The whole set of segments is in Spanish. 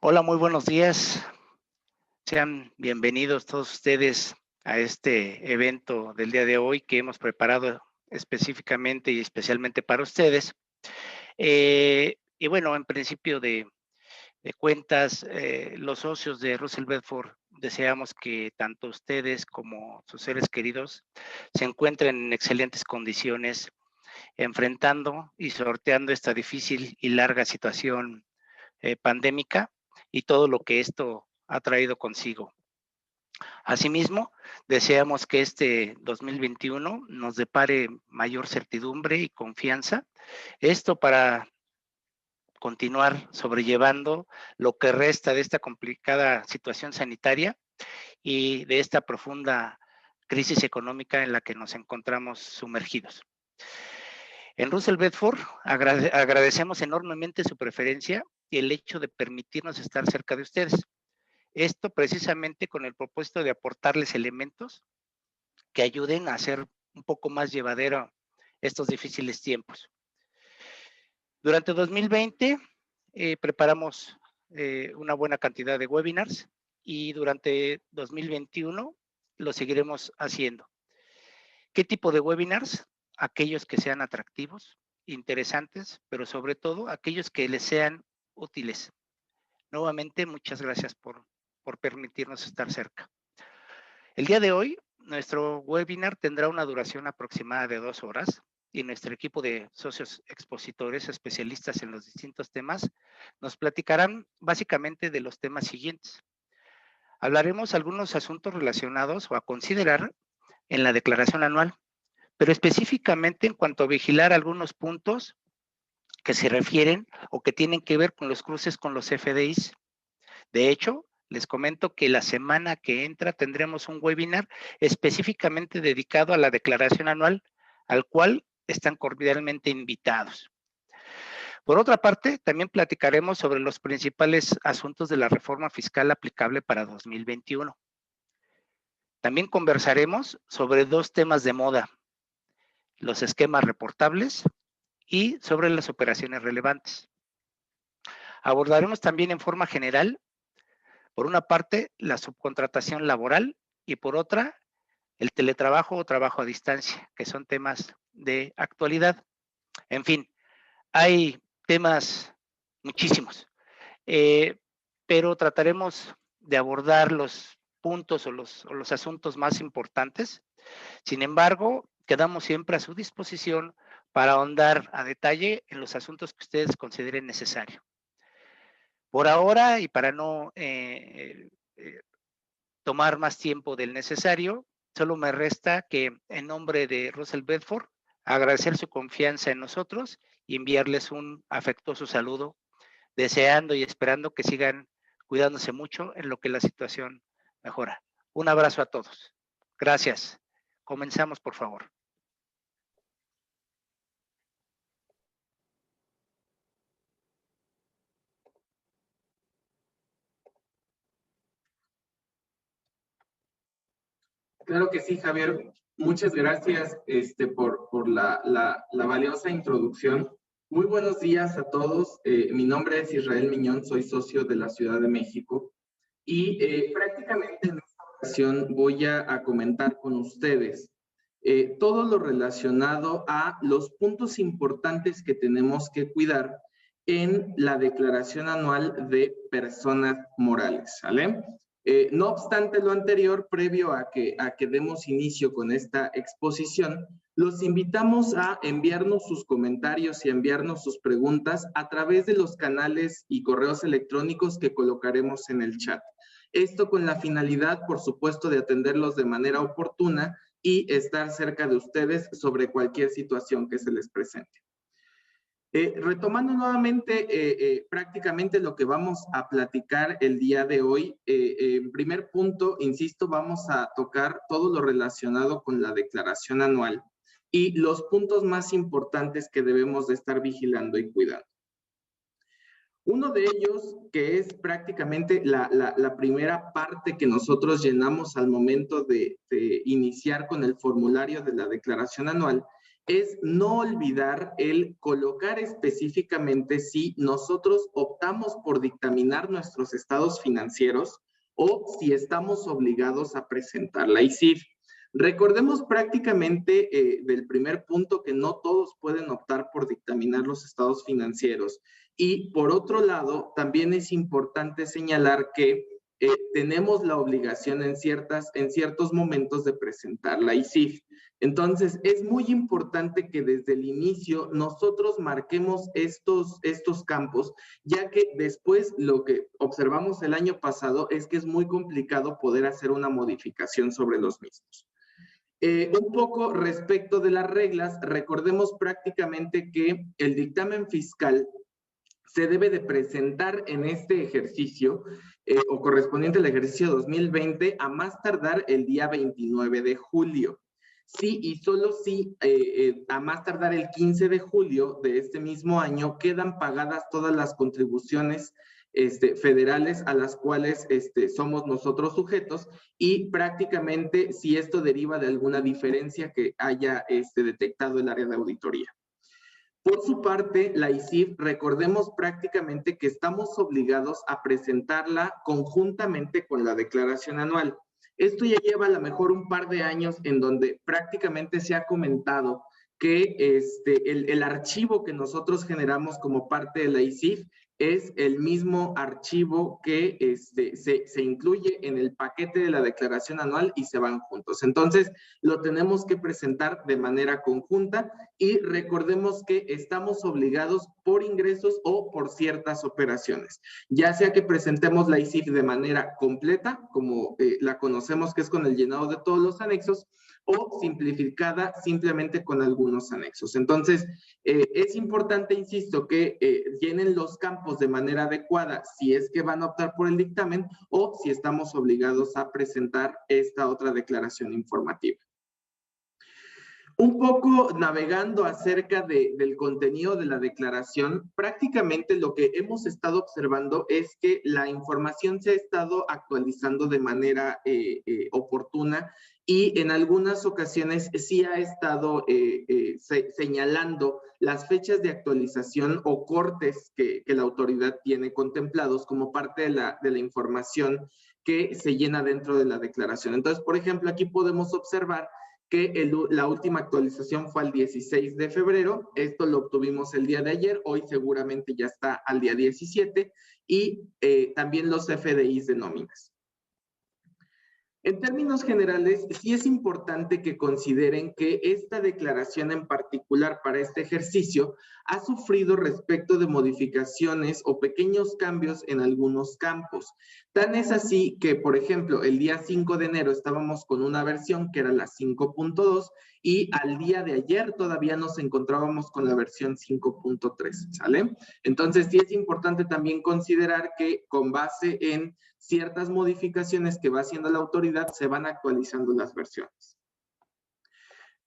Hola, muy buenos días. Sean bienvenidos todos ustedes a este evento del día de hoy que hemos preparado específicamente y especialmente para ustedes. Y bueno, en principio de cuentas, los socios de Russell Bedford deseamos que tanto ustedes como sus seres queridos se encuentren en excelentes condiciones, enfrentando y sorteando esta difícil y larga situación pandémica y todo lo que esto ha traído consigo. Asimismo, deseamos que este 2021 nos depare mayor certidumbre y confianza, esto para continuar sobrellevando lo que resta de esta complicada situación sanitaria y de esta profunda crisis económica en la que nos encontramos sumergidos. En Russell Bedford agradecemos enormemente su preferencia y el hecho de permitirnos estar cerca de ustedes. Esto precisamente con el propósito de aportarles elementos que ayuden a hacer un poco más llevadero estos difíciles tiempos. Durante 2020 preparamos una buena cantidad de webinars y durante 2021 lo seguiremos haciendo. ¿Qué tipo de webinars? Aquellos que sean atractivos, interesantes, pero sobre todo aquellos que les sean útiles. Nuevamente, muchas gracias por permitirnos estar cerca. El día de hoy, nuestro webinar tendrá una duración aproximada de 2 horas y nuestro equipo de socios expositores especialistas en los distintos temas nos platicarán básicamente de los temas siguientes. Hablaremos algunos asuntos relacionados o a considerar en la declaración anual, pero específicamente en cuanto a vigilar algunos puntos que se refieren o que tienen que ver con los cruces con los FDIs. De hecho, les comento que la semana que entra tendremos un webinar específicamente dedicado a la declaración anual, al cual están cordialmente invitados. Por otra parte, también platicaremos sobre los principales asuntos de la reforma fiscal aplicable para 2021. También conversaremos sobre 2 temas de moda, los esquemas reportables y sobre las operaciones relevantes. Abordaremos también en forma general, por una parte, la subcontratación laboral y por otra, el teletrabajo o trabajo a distancia, que son temas de actualidad. En fin, hay temas muchísimos, pero trataremos de abordar los puntos o los asuntos más importantes. Sin embargo, quedamos siempre a su disposición para ahondar a detalle en los asuntos que ustedes consideren necesario. Por ahora, y para no tomar más tiempo del necesario, solo me resta que en nombre de Russell Bedford agradecer su confianza en nosotros y enviarles un afectuoso saludo, deseando y esperando que sigan cuidándose mucho en lo que la situación mejora. Un abrazo a todos. Gracias. Comenzamos, por favor. Claro que sí, Javier. Muchas gracias por la valiosa introducción. Muy buenos días a todos. Mi nombre es Israel Miñón, soy socio de la Ciudad de México y prácticamente en esta ocasión voy a comentar con ustedes todo lo relacionado a los puntos importantes que tenemos que cuidar en la declaración anual de personas morales, ¿sale? No obstante lo anterior, previo a que demos inicio con esta exposición, los invitamos a enviarnos sus comentarios y enviarnos sus preguntas a través de los canales y correos electrónicos que colocaremos en el chat. Esto con la finalidad, por supuesto, de atenderlos de manera oportuna y estar cerca de ustedes sobre cualquier situación que se les presente. Retomando nuevamente prácticamente lo que vamos a platicar el día de hoy, en primer punto, insisto, vamos a tocar todo lo relacionado con la declaración anual y los puntos más importantes que debemos de estar vigilando y cuidando. Uno de ellos, que es prácticamente la primera parte que nosotros llenamos al momento de iniciar con el formulario de la declaración anual, es no olvidar el colocar específicamente si nosotros optamos por dictaminar nuestros estados financieros o si estamos obligados a presentar la ICIF. Recordemos prácticamente del primer punto que no todos pueden optar por dictaminar los estados financieros. Y por otro lado, también es importante señalar que tenemos la obligación en ciertos momentos de presentar la ICIF. Entonces, es muy importante que desde el inicio nosotros marquemos estos campos, ya que después lo que observamos el año pasado es que es muy complicado poder hacer una modificación sobre los mismos. Un poco respecto de las reglas, recordemos prácticamente que el dictamen fiscal se debe de presentar en este ejercicio o correspondiente al ejercicio 2020 a más tardar el día 29 de julio. Sí, y solo si a más tardar el 15 de julio de este mismo año quedan pagadas todas las contribuciones federales a las cuales somos nosotros sujetos y prácticamente si esto deriva de alguna diferencia que haya detectado el área de auditoría. Por su parte, la ICIF, recordemos prácticamente que estamos obligados a presentarla conjuntamente con la declaración anual. Esto ya lleva a lo mejor un par de años en donde prácticamente se ha comentado que el archivo que nosotros generamos como parte de la ICIF es el mismo archivo que se incluye en el paquete de la declaración anual y se van juntos. Entonces, lo tenemos que presentar de manera conjunta y recordemos que estamos obligados por ingresos o por ciertas operaciones. Ya sea que presentemos la ICIF de manera completa, como la conocemos que es con el llenado de todos los anexos, o simplificada simplemente con algunos anexos. Entonces, es importante, insisto, que llenen los campos de manera adecuada si es que van a optar por el dictamen o si estamos obligados a presentar esta otra declaración informativa. Un poco navegando acerca del contenido de la declaración, prácticamente lo que hemos estado observando es que la información se ha estado actualizando de manera oportuna y en algunas ocasiones sí ha estado señalando las fechas de actualización o cortes que la autoridad tiene contemplados como parte de la información que se llena dentro de la declaración. Entonces, por ejemplo, aquí podemos observar que la última actualización fue el 16 de febrero, esto lo obtuvimos el día de ayer, hoy seguramente ya está al día 17, y también los FDIs de nóminas. En términos generales, sí es importante que consideren que esta declaración en particular para este ejercicio ha sufrido respecto de modificaciones o pequeños cambios en algunos campos. Tan es así que, por ejemplo, el día 5 de enero estábamos con una versión que era la 5.2 y al día de ayer todavía nos encontrábamos con la versión 5.3, ¿sale? Entonces, sí es importante también considerar que con base en ciertas modificaciones que va haciendo la autoridad, se van actualizando las versiones.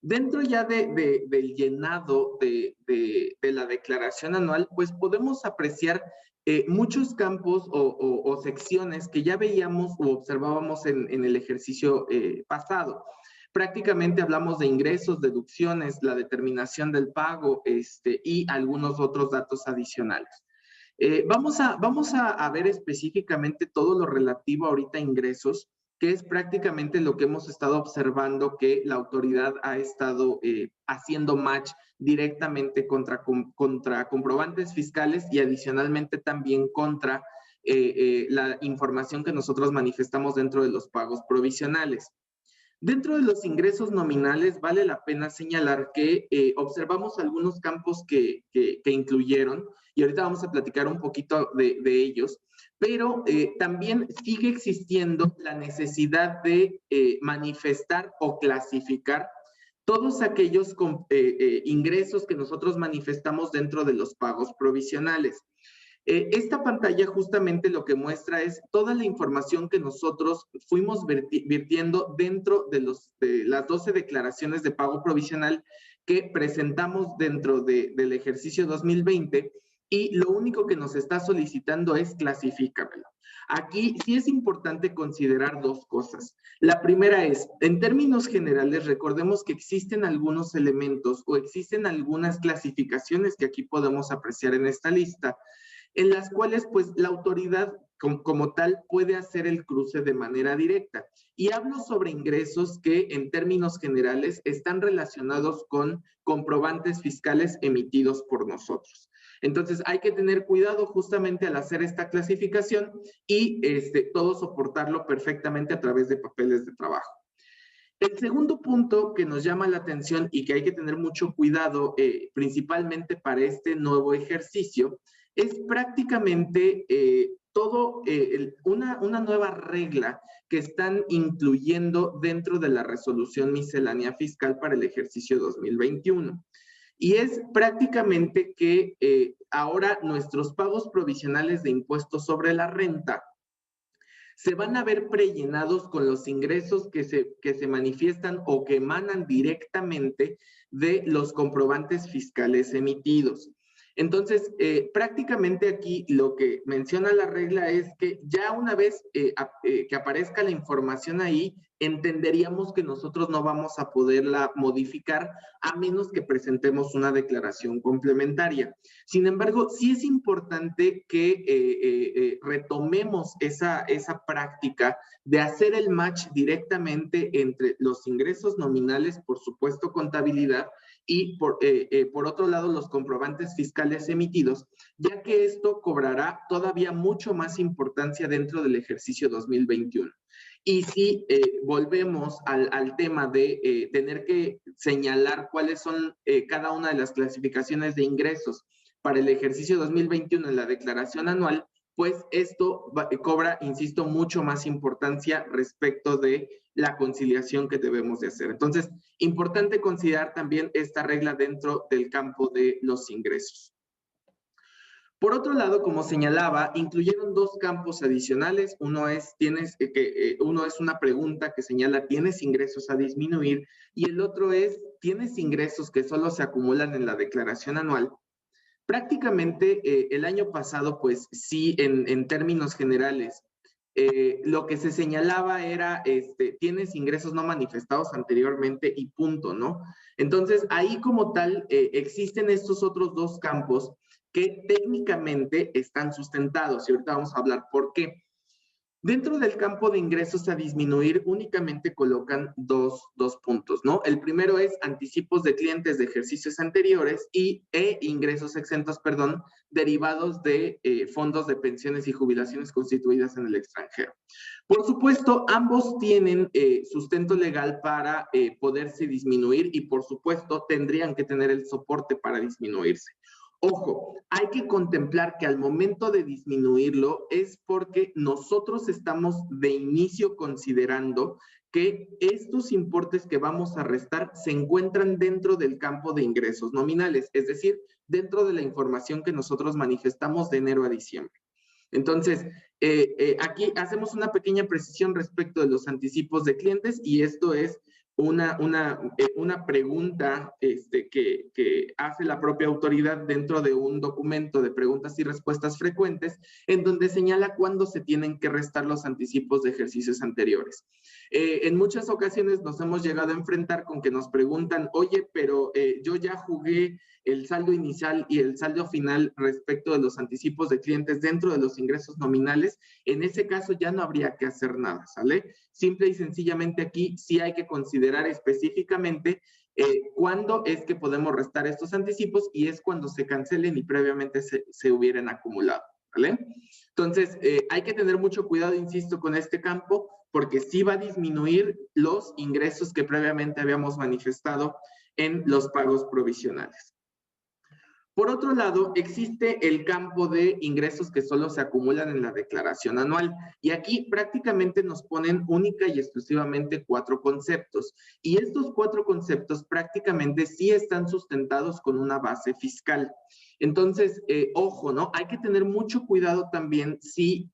Dentro ya del llenado de la declaración anual, pues podemos apreciar muchos campos o secciones que ya veíamos o observábamos en el ejercicio pasado. Prácticamente hablamos de ingresos, deducciones, la determinación del pago y algunos otros datos adicionales. Vamos a ver específicamente todo lo relativo ahorita a ingresos, que es prácticamente lo que hemos estado observando que la autoridad ha estado haciendo match directamente contra comprobantes fiscales y adicionalmente también contra la información que nosotros manifestamos dentro de los pagos provisionales. Dentro de los ingresos nominales vale la pena señalar que observamos algunos campos que incluyeron y ahorita vamos a platicar un poquito de ellos, pero también sigue existiendo la necesidad de manifestar o clasificar todos aquellos ingresos que nosotros manifestamos dentro de los pagos provisionales. Esta pantalla justamente lo que muestra es toda la información que nosotros fuimos virtiendo dentro de las 12 declaraciones de pago provisional que presentamos dentro del ejercicio 2020 y lo único que nos está solicitando es clasifícamelo. Aquí sí es importante considerar dos cosas. La primera es, en términos generales, recordemos que existen algunos elementos o existen algunas clasificaciones que aquí podemos apreciar en esta lista, en las cuales pues la autoridad como tal puede hacer el cruce de manera directa. Y hablo sobre ingresos que en términos generales están relacionados con comprobantes fiscales emitidos por nosotros. Entonces hay que tener cuidado justamente al hacer esta clasificación y todo soportarlo perfectamente a través de papeles de trabajo. El segundo punto que nos llama la atención y que hay que tener mucho cuidado, principalmente para este nuevo ejercicio, es prácticamente una nueva regla que están incluyendo dentro de la resolución miscelánea fiscal para el ejercicio 2021. Y es prácticamente que ahora nuestros pagos provisionales de impuestos sobre la renta se van a ver prellenados con los ingresos que se manifiestan o que emanan directamente de los comprobantes fiscales emitidos. Entonces, prácticamente aquí lo que menciona la regla es que ya una vez que aparezca la información ahí, entenderíamos que nosotros no vamos a poderla modificar a menos que presentemos una declaración complementaria. Sin embargo, sí es importante que retomemos esa práctica de hacer el match directamente entre los ingresos nominales, por supuesto contabilidad, y por otro lado los comprobantes fiscales emitidos, ya que esto cobrará todavía mucho más importancia dentro del ejercicio 2021. Y si volvemos al tema de tener que señalar cuáles son cada una de las clasificaciones de ingresos para el ejercicio 2021 en la declaración anual, pues esto cobra, insisto, mucho más importancia respecto de la conciliación que debemos de hacer. Entonces, importante considerar también esta regla dentro del campo de los ingresos. Por otro lado, como señalaba, incluyeron dos campos adicionales. Uno es una pregunta que señala ¿tienes ingresos a disminuir? Y el otro es ¿tienes ingresos que solo se acumulan en la declaración anual? Prácticamente el año pasado, pues sí, en términos generales, lo que se señalaba era, tienes ingresos no manifestados anteriormente y punto, ¿no? Entonces, ahí como tal, existen estos otros dos campos que técnicamente están sustentados y ahorita vamos a hablar por qué. Dentro del campo de ingresos a disminuir únicamente colocan dos puntos, ¿no? El primero es anticipos de clientes de ejercicios anteriores e ingresos exentos, perdón, derivados de fondos de pensiones y jubilaciones constituidas en el extranjero. Por supuesto, ambos tienen sustento legal para poderse disminuir y por supuesto tendrían que tener el soporte para disminuirse. Ojo, hay que contemplar que al momento de disminuirlo es porque nosotros estamos de inicio considerando que estos importes que vamos a restar se encuentran dentro del campo de ingresos nominales, es decir, dentro de la información que nosotros manifestamos de enero a diciembre. Entonces, aquí hacemos una pequeña precisión respecto de los anticipos de clientes y esto es una pregunta que hace la propia autoridad dentro de un documento de preguntas y respuestas frecuentes, en donde señala cuándo se tienen que restar los anticipos de ejercicios anteriores. En muchas ocasiones nos hemos llegado a enfrentar con que nos preguntan, oye, pero yo ya jugué el saldo inicial y el saldo final respecto de los anticipos de clientes dentro de los ingresos nominales. En ese caso ya no habría que hacer nada, ¿sale? Simple y sencillamente aquí sí hay que considerar específicamente cuándo es que podemos restar estos anticipos y es cuando se cancelen y previamente se hubieran acumulado, ¿vale? Entonces, hay que tener mucho cuidado, insisto, con este campo, porque sí va a disminuir los ingresos que previamente habíamos manifestado en los pagos provisionales. Por otro lado, existe el campo de ingresos que solo se acumulan en la declaración anual. Y aquí prácticamente nos ponen única y exclusivamente 4 conceptos. Y estos 4 conceptos prácticamente sí están sustentados con una base fiscal. Entonces, ojo, ¿no? Hay que tener mucho cuidado también si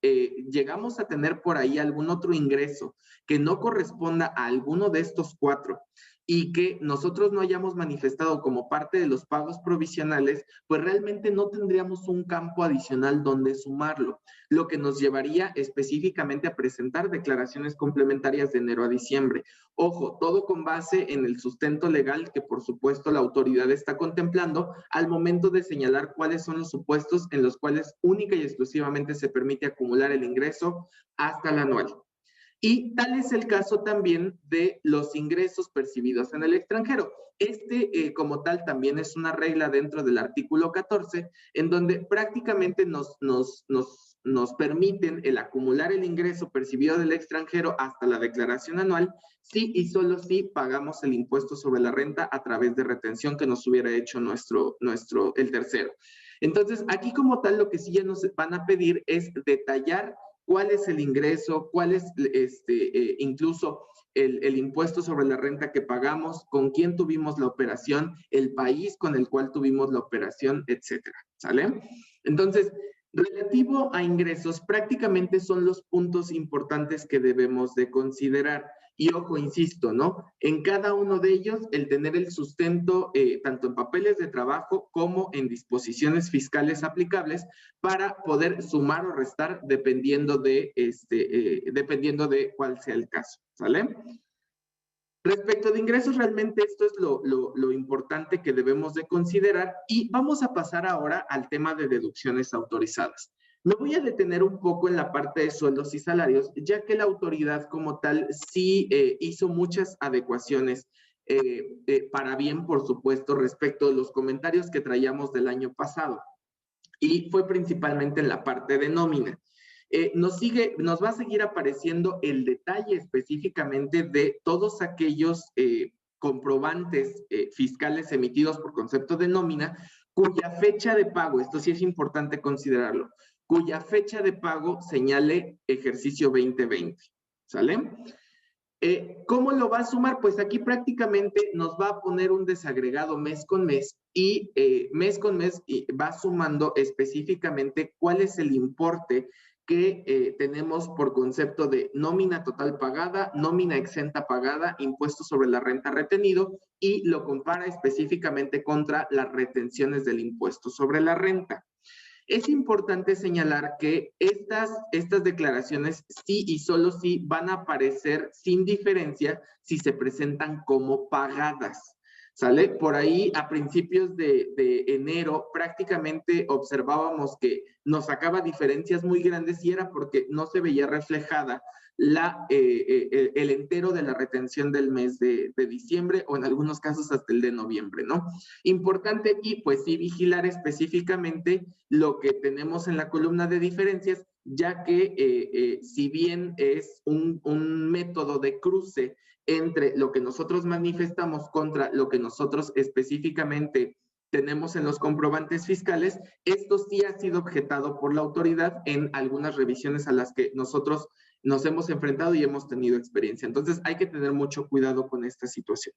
llegamos a tener por ahí algún otro ingreso que no corresponda a alguno de estos 4 y que nosotros no hayamos manifestado como parte de los pagos provisionales, pues realmente no tendríamos un campo adicional donde sumarlo, lo que nos llevaría específicamente a presentar declaraciones complementarias de enero a diciembre. Ojo, todo con base en el sustento legal que por supuesto la autoridad está contemplando al momento de señalar cuáles son los supuestos en los cuales única y exclusivamente se permite acumular el ingreso hasta el anual. Y tal es el caso también de los ingresos percibidos en el extranjero. Como tal, también es una regla dentro del artículo 14, en donde prácticamente nos permiten el acumular el ingreso percibido del extranjero hasta la declaración anual, sí y solo si pagamos el impuesto sobre la renta a través de retención que nos hubiera hecho el tercero. Entonces, aquí como tal, lo que sí ya nos van a pedir es detallar cuál es el ingreso, cuál es incluso el impuesto sobre la renta que pagamos, con quién tuvimos la operación, el país con el cual tuvimos la operación, etcétera, ¿sale? Entonces, relativo a ingresos, prácticamente son los puntos importantes que debemos de considerar. Y ojo, insisto, ¿no? En cada uno de ellos, el tener el sustento, tanto en papeles de trabajo como en disposiciones fiscales aplicables, para poder sumar o restar dependiendo de cuál sea el caso, ¿sale? Respecto de ingresos, realmente esto es lo importante que debemos de considerar y vamos a pasar ahora al tema de deducciones autorizadas. Me voy a detener un poco en la parte de sueldos y salarios, ya que la autoridad como tal sí hizo muchas adecuaciones para bien, por supuesto, respecto de los comentarios que traíamos del año pasado. Y fue principalmente en la parte de nómina. Nos va a seguir apareciendo el detalle específicamente de todos aquellos comprobantes fiscales emitidos por concepto de nómina, cuya fecha de pago, esto sí es importante considerarlo, cuya fecha de pago señale ejercicio 2020, ¿sale? ¿Cómo lo va a sumar? Pues aquí prácticamente nos va a poner un desagregado mes con mes y mes con mes va sumando específicamente cuál es el importe que tenemos por concepto de nómina total pagada, nómina exenta pagada, impuesto sobre la renta retenido y lo compara específicamente contra las retenciones del impuesto sobre la renta. Es importante señalar que estas declaraciones sí y solo sí van a aparecer sin diferencia si se presentan como pagadas, ¿sale? Por ahí a principios de enero prácticamente observábamos que nos sacaba diferencias muy grandes y era porque no se veía reflejada el entero de la retención del mes de diciembre o en algunos casos hasta el de noviembre, ¿no? Importante aquí, pues sí, vigilar específicamente lo que tenemos en la columna de diferencias, ya que si bien es un método de cruce entre lo que nosotros manifestamos contra lo que nosotros específicamente tenemos en los comprobantes fiscales, esto sí ha sido objetado por la autoridad en algunas revisiones a las que nosotros nos hemos enfrentado y hemos tenido experiencia. Entonces hay que tener mucho cuidado con esta situación.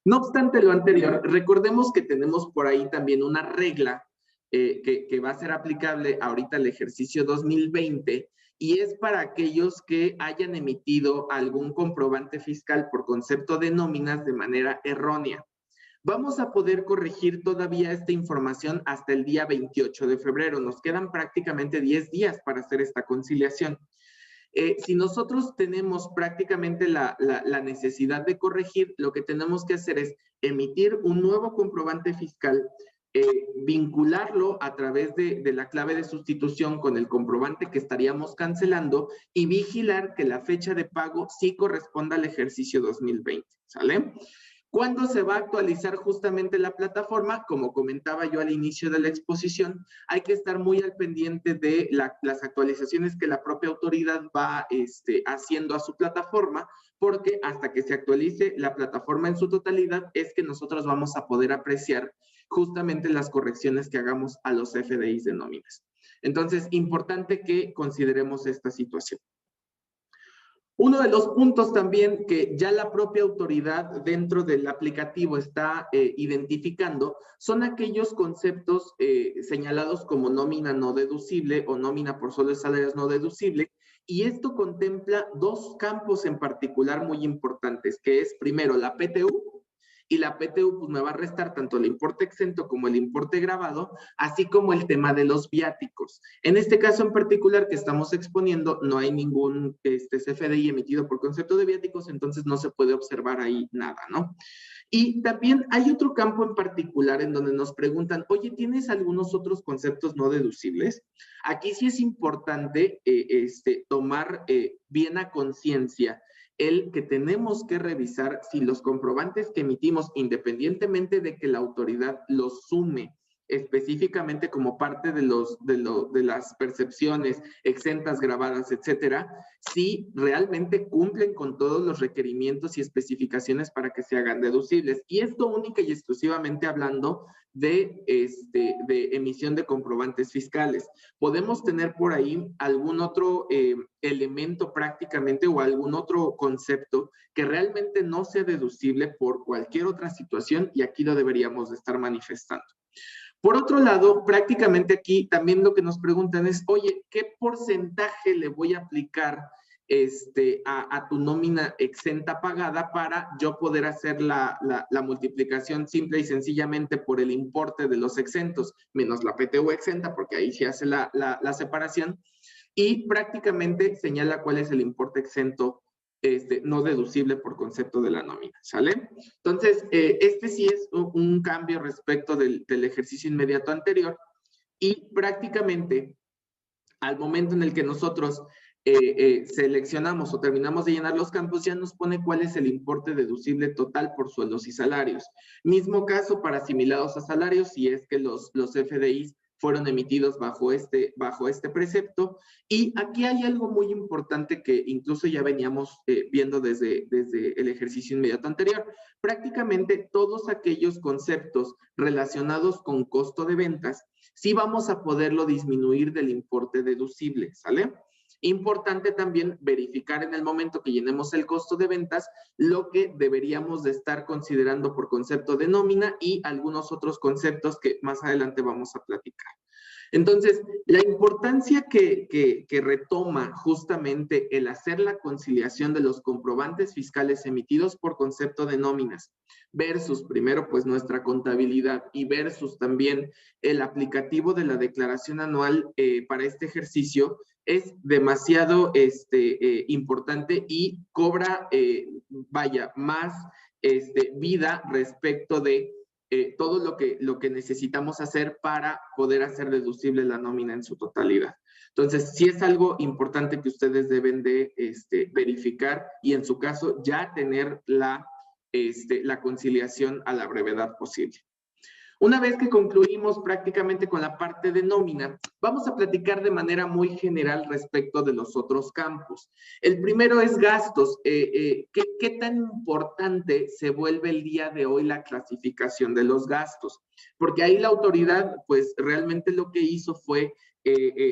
No obstante lo anterior, recordemos que tenemos por ahí también una regla que va a ser aplicable ahorita al ejercicio 2020 y es para aquellos que hayan emitido algún comprobante fiscal por concepto de nóminas de manera errónea. Vamos a poder corregir todavía esta información hasta el día 28 de febrero. Nos quedan prácticamente 10 días para hacer esta conciliación. Si nosotros tenemos prácticamente la necesidad de corregir, lo que tenemos que hacer es emitir un nuevo comprobante fiscal, vincularlo a través de la clave de sustitución con el comprobante que estaríamos cancelando y vigilar que la fecha de pago sí corresponda al ejercicio 2020, ¿sale? ¿Cuándo se va a actualizar justamente la plataforma? Como comentaba yo al inicio de la exposición, hay que estar muy al pendiente de las actualizaciones que la propia autoridad va haciendo a su plataforma, porque hasta que se actualice la plataforma en su totalidad es que nosotros vamos a poder apreciar justamente las correcciones que hagamos a los FDIs de nóminas. Entonces, importante que consideremos esta situación. Uno de los puntos también que ya la propia autoridad dentro del aplicativo está identificando son aquellos conceptos señalados como nómina no deducible o nómina por sueldo de salarios no deducible, y esto contempla dos campos en particular muy importantes, que es primero la PTU, y la PTU pues me va a restar tanto el importe exento como el importe gravado, así como el tema de los viáticos. En este caso en particular que estamos exponiendo, no hay ningún CFDI emitido por concepto de viáticos, entonces no se puede observar ahí nada, ¿no? Y también hay otro campo en particular en donde nos preguntan, oye, ¿tienes algunos otros conceptos no deducibles? Aquí sí es importante tomar bien a conciencia el que tenemos que revisar si los comprobantes que emitimos, independientemente de que la autoridad los sume específicamente como parte de las percepciones exentas, gravadas, etcétera, si realmente cumplen con todos los requerimientos y especificaciones para que se hagan deducibles. Y esto única y exclusivamente hablando de emisión de comprobantes fiscales. Podemos tener por ahí algún otro elemento prácticamente o algún otro concepto que realmente no sea deducible por cualquier otra situación, y aquí lo deberíamos de estar manifestando. Por otro lado, prácticamente aquí también lo que nos preguntan es, oye, ¿qué porcentaje le voy a aplicar a tu nómina exenta pagada para yo poder hacer la multiplicación simple y sencillamente por el importe de los exentos, menos la PTU exenta, porque ahí se hace la separación, y prácticamente señala cuál es el importe exento no deducible por concepto de la nómina, ¿sale? Entonces, sí es un cambio respecto del ejercicio inmediato anterior, y prácticamente al momento en el que nosotros seleccionamos o terminamos de llenar los campos, ya nos pone cuál es el importe deducible total por sueldos y salarios. Mismo caso para asimilados a salarios, si es que los FDIs fueron emitidos bajo este precepto. Y aquí hay algo muy importante que incluso ya veníamos viendo desde el ejercicio inmediato anterior. Prácticamente todos aquellos conceptos relacionados con costo de ventas, sí vamos a poderlo disminuir del importe deducible, ¿sale? Importante también verificar en el momento que llenemos el costo de ventas lo que deberíamos de estar considerando por concepto de nómina y algunos otros conceptos que más adelante vamos a platicar. Entonces, la importancia que retoma justamente el hacer la conciliación de los comprobantes fiscales emitidos por concepto de nóminas versus primero pues nuestra contabilidad y versus también el aplicativo de la declaración anual para este ejercicio es demasiado importante y cobra, más vida respecto de todo lo que necesitamos hacer para poder hacer deducible la nómina en su totalidad. Entonces, sí es algo importante que ustedes deben de verificar y en su caso ya tener la conciliación a la brevedad posible. Una vez que concluimos prácticamente con la parte de nómina, vamos a platicar de manera muy general respecto de los otros campos. El primero es gastos. ¿Qué tan importante se vuelve el día de hoy la clasificación de los gastos? Porque ahí la autoridad, pues realmente lo que hizo fue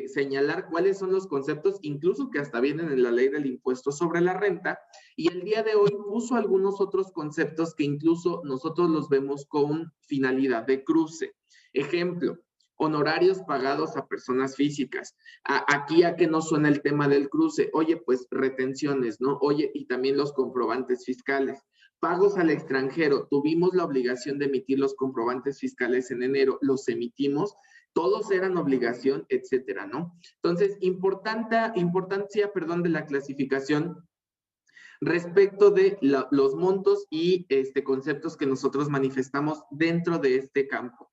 señalar cuáles son los conceptos, incluso que hasta vienen en la ley del impuesto sobre la renta, y el día de hoy puso algunos otros conceptos que incluso nosotros los vemos con finalidad de cruce. Ejemplo, honorarios pagados a personas físicas. Aquí a que no suena el tema del cruce, oye, pues retenciones, ¿no? Oye, y también los comprobantes fiscales. Pagos al extranjero, tuvimos la obligación de emitir los comprobantes fiscales en enero, los emitimos, todos eran obligación, etcétera, ¿no? Entonces, importancia, de la clasificación respecto de los montos y conceptos que nosotros manifestamos dentro de este campo.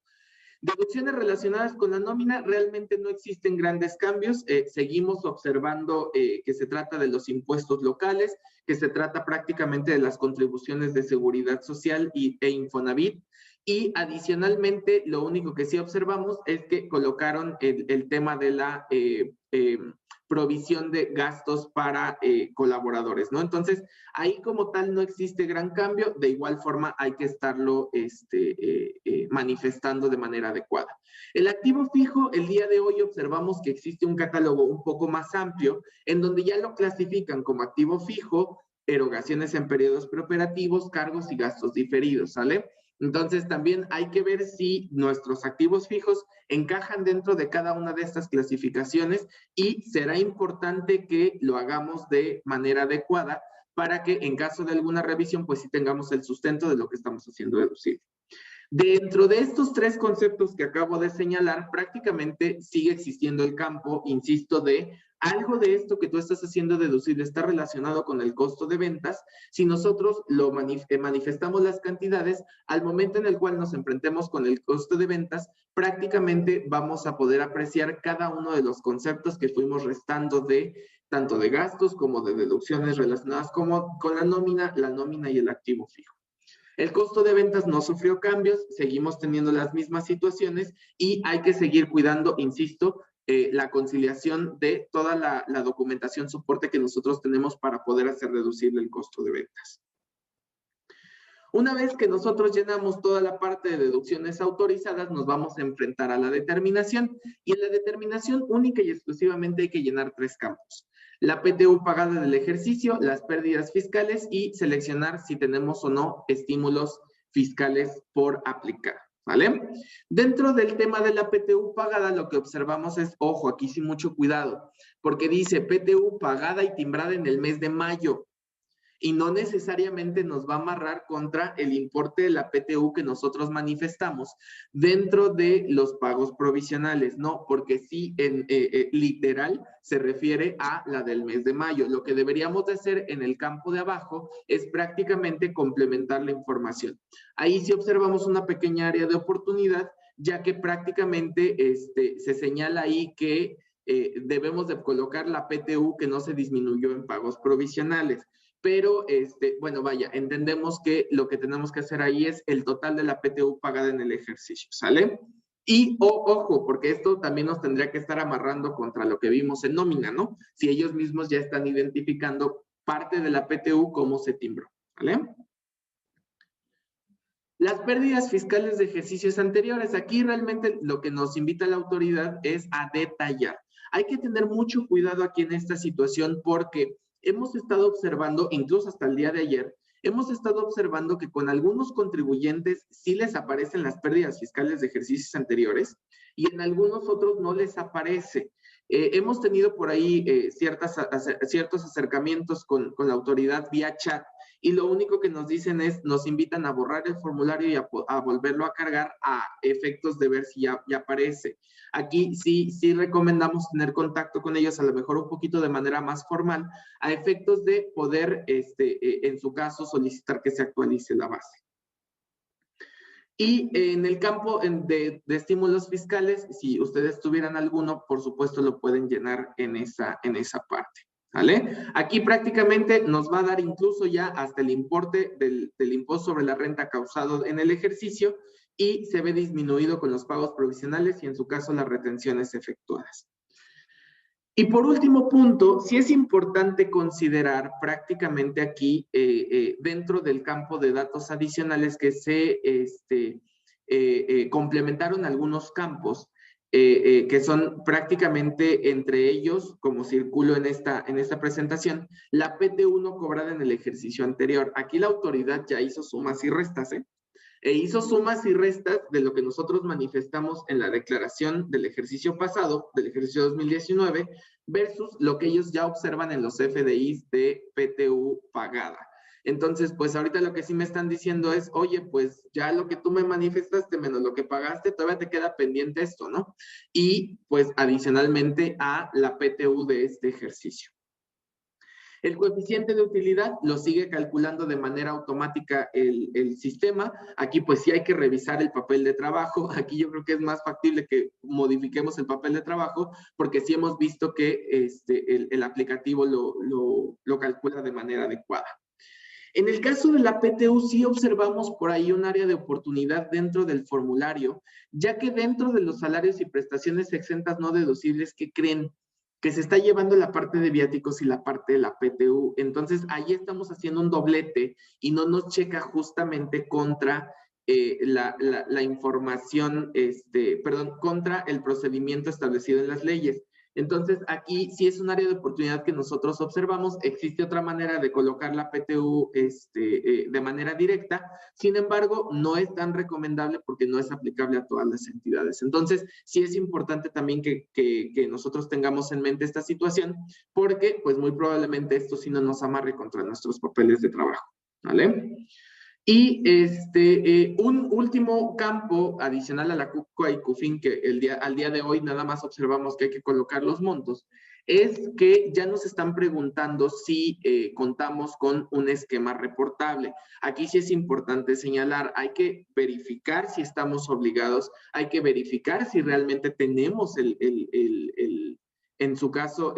Deducciones relacionadas con la nómina, realmente no existen grandes cambios. Seguimos observando que se trata de los impuestos locales, que se trata prácticamente de las contribuciones de seguridad social e Infonavit. Y adicionalmente, lo único que sí observamos es que colocaron el tema de la provisión de gastos para colaboradores, ¿no? Entonces, ahí como tal no existe gran cambio, de igual forma hay que estarlo manifestando de manera adecuada. El activo fijo, el día de hoy observamos que existe un catálogo un poco más amplio, en donde ya lo clasifican como activo fijo, erogaciones en periodos preoperativos, cargos y gastos diferidos, ¿sale? Entonces también hay que ver si nuestros activos fijos encajan dentro de cada una de estas clasificaciones y será importante que lo hagamos de manera adecuada para que en caso de alguna revisión pues sí tengamos el sustento de lo que estamos haciendo deducible. Dentro de estos tres conceptos que acabo de señalar, prácticamente sigue existiendo el campo, insisto, de algo de esto que tú estás haciendo deducible está relacionado con el costo de ventas. Si nosotros lo manifestamos las cantidades, al momento en el cual nos enfrentemos con el costo de ventas, prácticamente vamos a poder apreciar cada uno de los conceptos que fuimos restando de tanto de gastos como de deducciones relacionadas con la nómina y el activo fijo. El costo de ventas no sufrió cambios, seguimos teniendo las mismas situaciones y hay que seguir cuidando, insisto, la conciliación de toda la documentación soporte que nosotros tenemos para poder hacer deducible el costo de ventas. Una vez que nosotros llenamos toda la parte de deducciones autorizadas, nos vamos a enfrentar a la determinación. Y en la determinación única y exclusivamente hay que llenar tres campos. La PTU pagada del ejercicio, las pérdidas fiscales y seleccionar si tenemos o no estímulos fiscales por aplicar, ¿vale? Dentro del tema de la PTU pagada, lo que observamos es, ojo, aquí sí mucho cuidado, porque dice PTU pagada y timbrada en el mes de mayo. Y no necesariamente nos va a amarrar contra el importe de la PTU que nosotros manifestamos dentro de los pagos provisionales, ¿no? Porque sí, literal, se refiere a la del mes de mayo. Lo que deberíamos de hacer en el campo de abajo es prácticamente complementar la información. Ahí sí observamos una pequeña área de oportunidad, ya que prácticamente se señala ahí que debemos de colocar la PTU que no se disminuyó en pagos provisionales. Pero, bueno, vaya, entendemos que lo que tenemos que hacer ahí es el total de la PTU pagada en el ejercicio, ¿sale? Y, ojo, porque esto también nos tendría que estar amarrando contra lo que vimos en nómina, ¿no? Si ellos mismos ya están identificando parte de la PTU cómo se timbró, ¿vale? Las pérdidas fiscales de ejercicios anteriores. Aquí realmente lo que nos invita la autoridad es a detallar. Hay que tener mucho cuidado aquí en esta situación porque hemos estado observando, incluso hasta el día de ayer, hemos estado observando que con algunos contribuyentes sí les aparecen las pérdidas fiscales de ejercicios anteriores y en algunos otros no les aparece. Hemos tenido por ahí ciertos acercamientos con la autoridad vía chat y lo único que nos dicen es, nos invitan a borrar el formulario y a volverlo a cargar a efectos de ver si ya aparece. Aquí sí recomendamos tener contacto con ellos, a lo mejor un poquito de manera más formal, a efectos de poder, en su caso, solicitar que se actualice la base. Y en el campo de estímulos fiscales, si ustedes tuvieran alguno, por supuesto lo pueden llenar en esa parte. ¿Vale? Aquí prácticamente nos va a dar incluso ya hasta el importe del impuesto sobre la renta causado en el ejercicio y se ve disminuido con los pagos provisionales y en su caso las retenciones efectuadas. Y por último punto, sí es importante considerar prácticamente aquí dentro del campo de datos adicionales que se complementaron algunos campos que son prácticamente entre ellos, como circulo en esta presentación, la PT1 cobrada en el ejercicio anterior. Aquí la autoridad ya hizo sumas y restas, hizo sumas y restas de lo que nosotros manifestamos en la declaración del ejercicio pasado, del ejercicio 2019, versus lo que ellos ya observan en los FDIs de PTU pagada. Entonces, pues ahorita lo que sí me están diciendo es, oye, pues ya lo que tú me manifestaste menos lo que pagaste, todavía te queda pendiente esto, ¿no? Y pues adicionalmente a la PTU de este ejercicio. El coeficiente de utilidad lo sigue calculando de manera automática el sistema. Aquí pues sí hay que revisar el papel de trabajo. Aquí yo creo que es más factible que modifiquemos el papel de trabajo porque sí hemos visto que el aplicativo lo calcula de manera adecuada. En el caso de la PTU sí observamos por ahí un área de oportunidad dentro del formulario, ya que dentro de los salarios y prestaciones exentas no deducibles, ¿qué creen? que se está llevando la parte de viáticos y la parte de la PTU. Entonces, ahí estamos haciendo un doblete y no nos checa justamente contra la información, perdón, contra el procedimiento establecido en las leyes. Entonces, aquí sí es un área de oportunidad que nosotros observamos. Existe otra manera de colocar la PTU de manera directa. Sin embargo, no es tan recomendable porque no es aplicable a todas las entidades. Entonces, sí es importante también que nosotros tengamos en mente esta situación, porque pues muy probablemente esto sí no nos amarre contra nuestros papeles de trabajo, ¿vale? Y un último campo adicional a la CUCUA y CUFIN, que al día de hoy nada más observamos que hay que colocar los montos, es que ya nos están preguntando si contamos con un esquema reportable. Aquí sí es importante señalar, hay que verificar si estamos obligados, hay que verificar si realmente tenemos en su caso,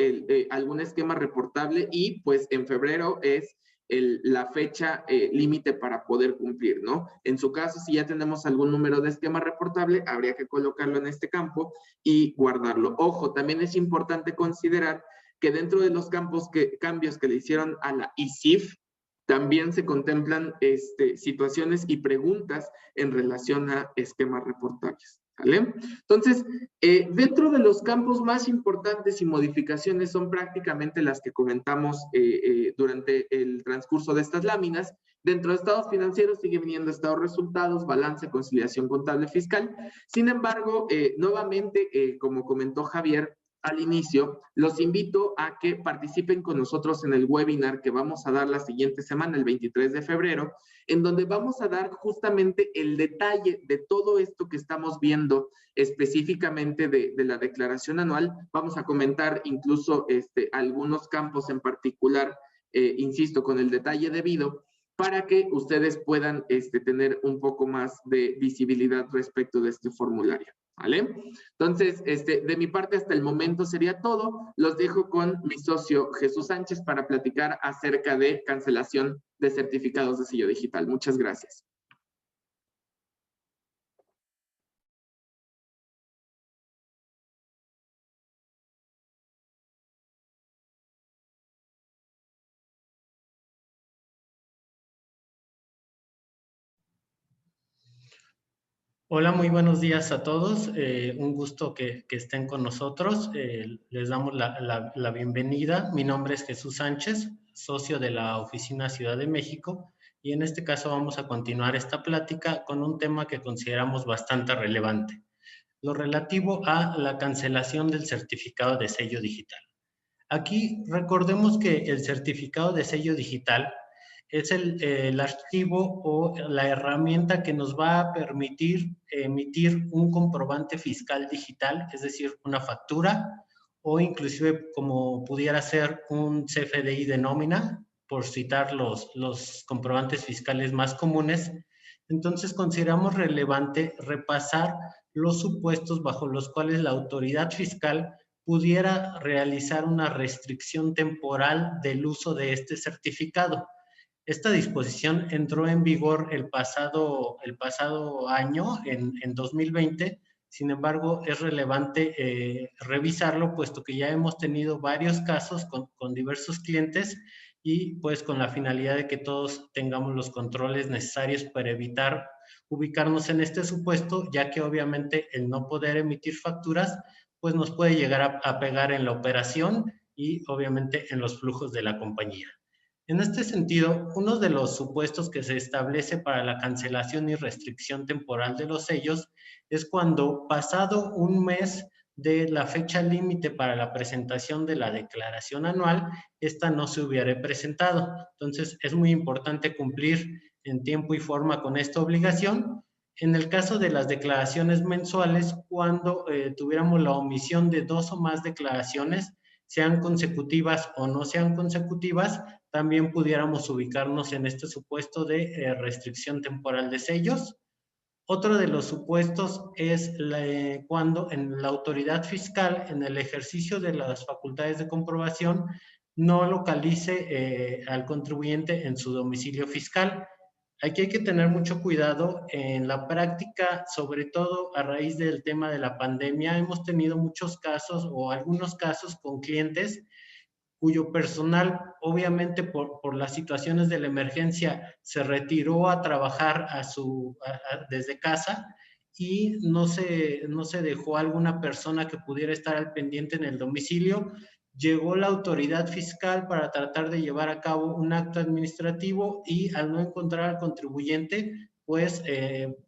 algún esquema reportable, y pues en febrero es la fecha límite para poder cumplir, ¿no? En su caso, si ya tenemos algún número de esquema reportable, habría que colocarlo en este campo y guardarlo. Ojo, también es importante considerar que dentro de los cambios que le hicieron a la ISIF, también se contemplan situaciones y preguntas en relación a esquemas reportables. ¿Vale? Entonces, dentro de los campos más importantes y modificaciones son prácticamente las que comentamos durante el transcurso de estas láminas. Dentro de estados financieros sigue viniendo estados resultados, balance, conciliación contable fiscal. Sin embargo, nuevamente, como comentó Javier al inicio, los invito a que participen con nosotros en el webinar que vamos a dar la siguiente semana, el 23 de febrero, en donde vamos a dar justamente el detalle de todo esto que estamos viendo específicamente de la declaración anual. Vamos a comentar incluso algunos campos en particular, insisto, con el detalle debido, para que ustedes puedan tener un poco más de visibilidad respecto de este formulario. ¿Vale? Entonces, de mi parte hasta el momento sería todo. Los dejo con mi socio Jesús Sánchez para platicar acerca de cancelación de certificados de sello digital. Muchas gracias. Hola, muy buenos días a todos. Un gusto que estén con nosotros. Les damos la bienvenida. Mi nombre es Jesús Sánchez, socio de la Oficina Ciudad de México, y en este caso vamos a continuar esta plática con un tema que consideramos bastante relevante, lo relativo a la cancelación del certificado de sello digital. Aquí recordemos que el certificado de sello digital es el archivo o la herramienta que nos va a permitir emitir un comprobante fiscal digital, es decir, una factura, o inclusive como pudiera ser un CFDI de nómina, por citar los comprobantes fiscales más comunes. Entonces consideramos relevante repasar los supuestos bajo los cuales la autoridad fiscal pudiera realizar una restricción temporal del uso de este certificado. Esta disposición entró en vigor el pasado año, en 2020. Sin embargo, es relevante revisarlo, puesto que ya hemos tenido varios casos con diversos clientes, y pues con la finalidad de que todos tengamos los controles necesarios para evitar ubicarnos en este supuesto, ya que obviamente el no poder emitir facturas pues nos puede llegar a pegar en la operación y obviamente en los flujos de la compañía. En este sentido, uno de los supuestos que se establece para la cancelación y restricción temporal de los sellos es cuando, pasado un mes de la fecha límite para la presentación de la declaración anual, esta no se hubiera presentado. Entonces, es muy importante cumplir en tiempo y forma con esta obligación. En el caso de las declaraciones mensuales, cuando tuviéramos la omisión de 2 o más declaraciones, sean consecutivas o no sean consecutivas, también pudiéramos ubicarnos en este supuesto de restricción temporal de sellos. Otro de los supuestos es cuando en la autoridad fiscal, en el ejercicio de las facultades de comprobación, no localice al contribuyente en su domicilio fiscal. Aquí hay que tener mucho cuidado en la práctica, sobre todo a raíz del tema de la pandemia. Hemos tenido muchos casos o algunos casos con clientes cuyo personal, obviamente por las situaciones de la emergencia, se retiró a trabajar desde casa y no se dejó alguna persona que pudiera estar al pendiente en el domicilio. Llegó la autoridad fiscal para tratar de llevar a cabo un acto administrativo y al no encontrar al contribuyente, pues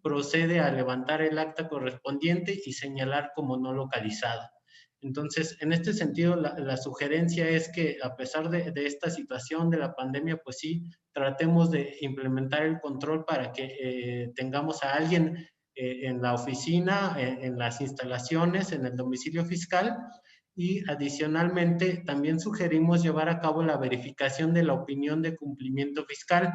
procede a levantar el acta correspondiente y señalar como no localizado. Entonces, en este sentido, la sugerencia es que a pesar de esta situación de la pandemia, pues sí, tratemos de implementar el control para que tengamos a alguien en la oficina, en las instalaciones, en el domicilio fiscal, y adicionalmente también sugerimos llevar a cabo la verificación de la opinión de cumplimiento fiscal.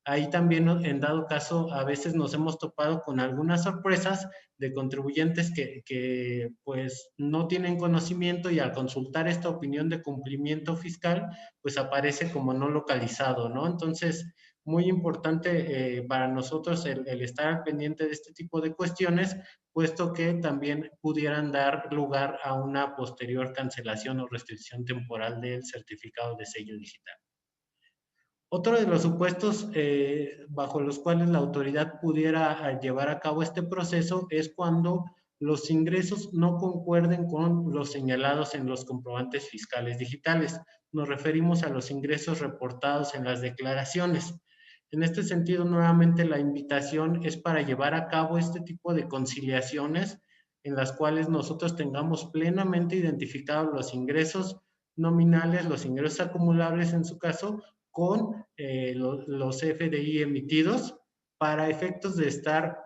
Ahí también, en dado caso, a veces nos hemos topado con algunas sorpresas de contribuyentes que pues no tienen conocimiento y al consultar esta opinión de cumplimiento fiscal, pues aparece como no localizado, ¿no? Entonces, muy importante para nosotros el estar al pendiente de este tipo de cuestiones, puesto que también pudieran dar lugar a una posterior cancelación o restricción temporal del certificado de sello digital. Otro de los supuestos bajo los cuales la autoridad pudiera llevar a cabo este proceso es cuando los ingresos no concuerden con los señalados en los comprobantes fiscales digitales. Nos referimos a los ingresos reportados en las declaraciones. En este sentido, nuevamente la invitación es para llevar a cabo este tipo de conciliaciones en las cuales nosotros tengamos plenamente identificados los ingresos nominales, los ingresos acumulables en su caso, con los FDI emitidos para efectos de estar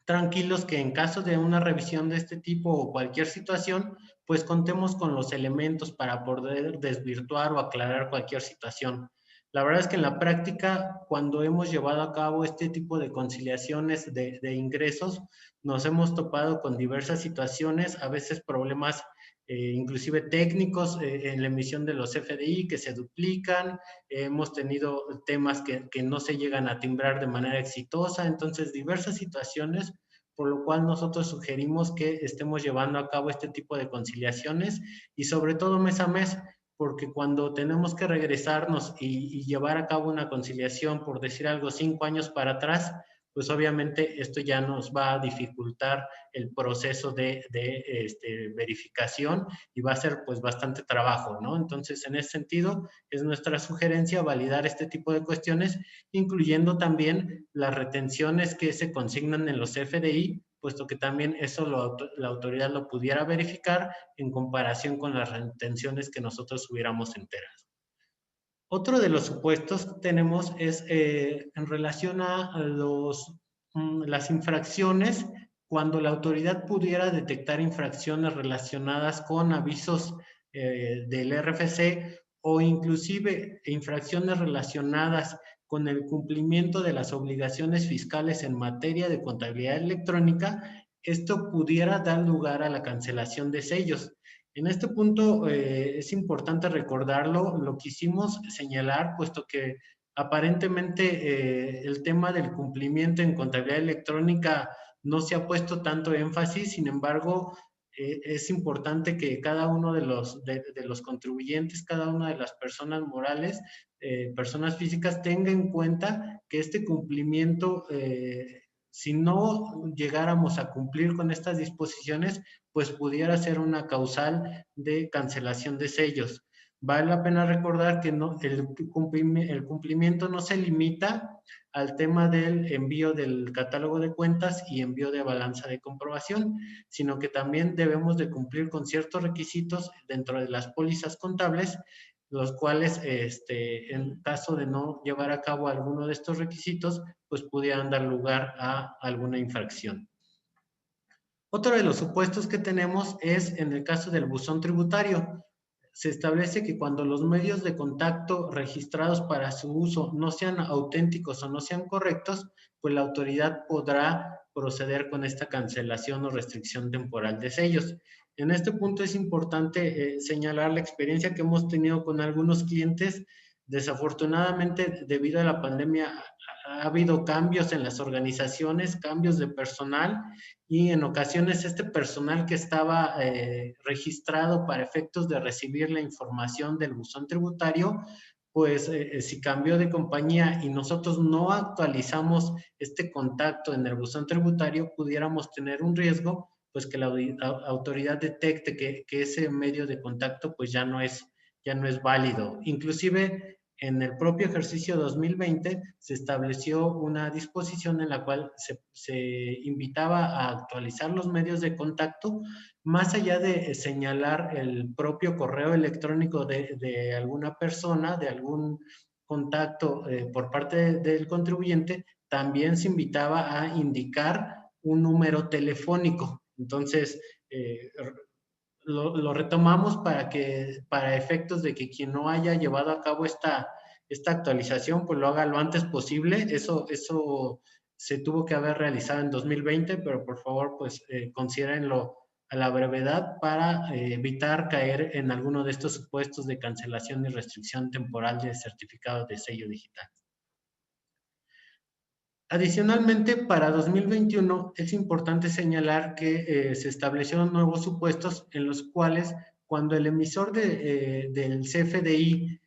tranquilos que en caso de una revisión de este tipo o cualquier situación, pues contemos con los elementos para poder desvirtuar o aclarar cualquier situación. La verdad es que en la práctica, cuando hemos llevado a cabo este tipo de conciliaciones de ingresos, nos hemos topado con diversas situaciones, a veces problemas inclusive técnicos en la emisión de los FDI que se duplican, hemos tenido temas que no se llegan a timbrar de manera exitosa, entonces diversas situaciones, por lo cual nosotros sugerimos que estemos llevando a cabo este tipo de conciliaciones y sobre todo mes a mes, porque cuando tenemos que regresarnos y llevar a cabo una conciliación, por decir algo, 5 años para atrás, pues obviamente esto ya nos va a dificultar el proceso de verificación y va a ser pues bastante trabajo, ¿no? Entonces, en ese sentido, es nuestra sugerencia validar este tipo de cuestiones, incluyendo también las retenciones que se consignan en los FDI, puesto que también eso la autoridad lo pudiera verificar en comparación con las retenciones que nosotros hubiéramos enterado. Otro de los supuestos que tenemos es en relación a las infracciones, cuando la autoridad pudiera detectar infracciones relacionadas con avisos del RFC o inclusive infracciones relacionadas con el cumplimiento de las obligaciones fiscales en materia de contabilidad electrónica, esto pudiera dar lugar a la cancelación de sellos. En este punto es importante recordarlo, lo quisimos señalar, puesto que aparentemente el tema del cumplimiento en contabilidad electrónica no se ha puesto tanto énfasis, sin embargo, es importante que cada uno de los contribuyentes, cada una de las personas morales, personas físicas, tenga en cuenta que este cumplimiento, si no llegáramos a cumplir con estas disposiciones, pues pudiera ser una causal de cancelación de sellos. Vale la pena recordar que no, el cumplimiento no se limita al tema del envío del catálogo de cuentas y envío de balanza de comprobación, sino que también debemos de cumplir con ciertos requisitos dentro de las pólizas contables, los cuales, en caso de no llevar a cabo alguno de estos requisitos, pues pudieran dar lugar a alguna infracción. Otro de los supuestos que tenemos es en el caso del buzón tributario. Se establece que cuando los medios de contacto registrados para su uso no sean auténticos o no sean correctos, pues la autoridad podrá proceder con esta cancelación o restricción temporal de sellos. En este punto es importante señalar la experiencia que hemos tenido con algunos clientes Desafortunadamente, debido a la pandemia, ha habido cambios en las organizaciones, cambios de personal, y en ocasiones este personal que estaba registrado para efectos de recibir la información del buzón tributario, pues si cambió de compañía y nosotros no actualizamos este contacto en el buzón tributario, pudiéramos tener un riesgo, pues que la autoridad detecte que ese medio de contacto pues ya no es válido. Inclusive en el propio ejercicio 2020 se estableció una disposición en la cual se invitaba a actualizar los medios de contacto, más allá de señalar el propio correo electrónico de alguna persona, de algún contacto por parte del contribuyente, también se invitaba a indicar un número telefónico. Entonces, lo retomamos para efectos de que quien no haya llevado a cabo esta actualización, pues lo haga lo antes posible. Eso se tuvo que haber realizado en 2020, pero por favor, pues considérenlo a la brevedad para evitar caer en alguno de estos supuestos de cancelación y restricción temporal de certificado de sello digital. Adicionalmente, para 2021 es importante señalar que se establecieron nuevos supuestos en los cuales cuando el emisor del CFDI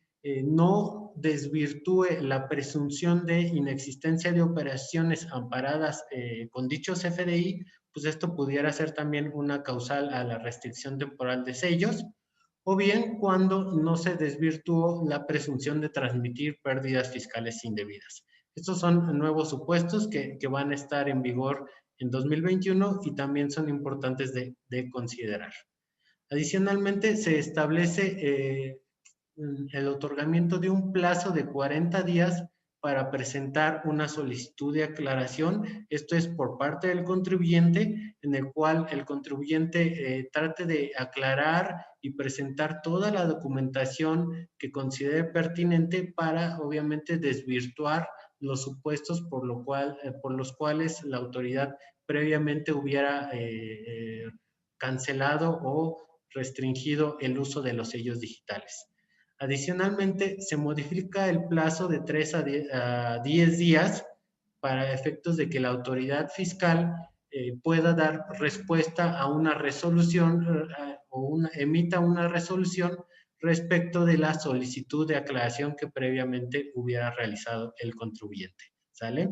no desvirtúe la presunción de inexistencia de operaciones amparadas con dicho CFDI, pues esto pudiera ser también una causal a la restricción temporal de sellos, o bien cuando no se desvirtuó la presunción de transmitir pérdidas fiscales indebidas. Estos son nuevos supuestos que van a estar en vigor en 2021 y también son importantes de considerar. Adicionalmente, se establece el otorgamiento de un plazo de 40 días para presentar una solicitud de aclaración. Esto es por parte del contribuyente, en el cual el contribuyente trate de aclarar y presentar toda la documentación que considere pertinente para, obviamente, desvirtuar los supuestos por los cuales la autoridad previamente hubiera cancelado o restringido el uso de los sellos digitales. Adicionalmente, se modifica el plazo de 3 a 10 días para efectos de que la autoridad fiscal pueda dar respuesta a una resolución emita una resolución respecto de la solicitud de aclaración que previamente hubiera realizado el contribuyente. ¿Sale?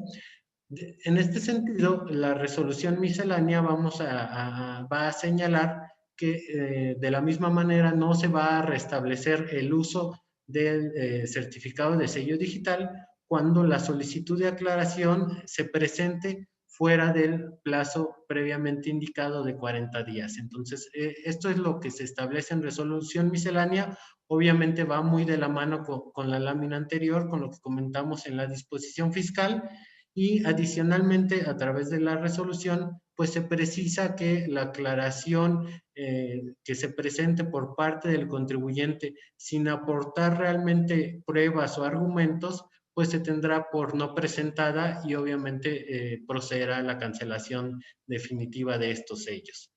En este sentido, la resolución miscelánea va a señalar que de la misma manera no se va a restablecer el uso del certificado de sello digital cuando la solicitud de aclaración se presente fuera del plazo previamente indicado de 40 días. Entonces, esto es lo que se establece en resolución miscelánea. Obviamente va muy de la mano con la lámina anterior, con lo que comentamos en la disposición fiscal, y adicionalmente a través de la resolución pues se precisa que la aclaración que se presente por parte del contribuyente sin aportar realmente pruebas o argumentos, pues se tendrá por no presentada y obviamente procederá a la cancelación definitiva de estos sellos.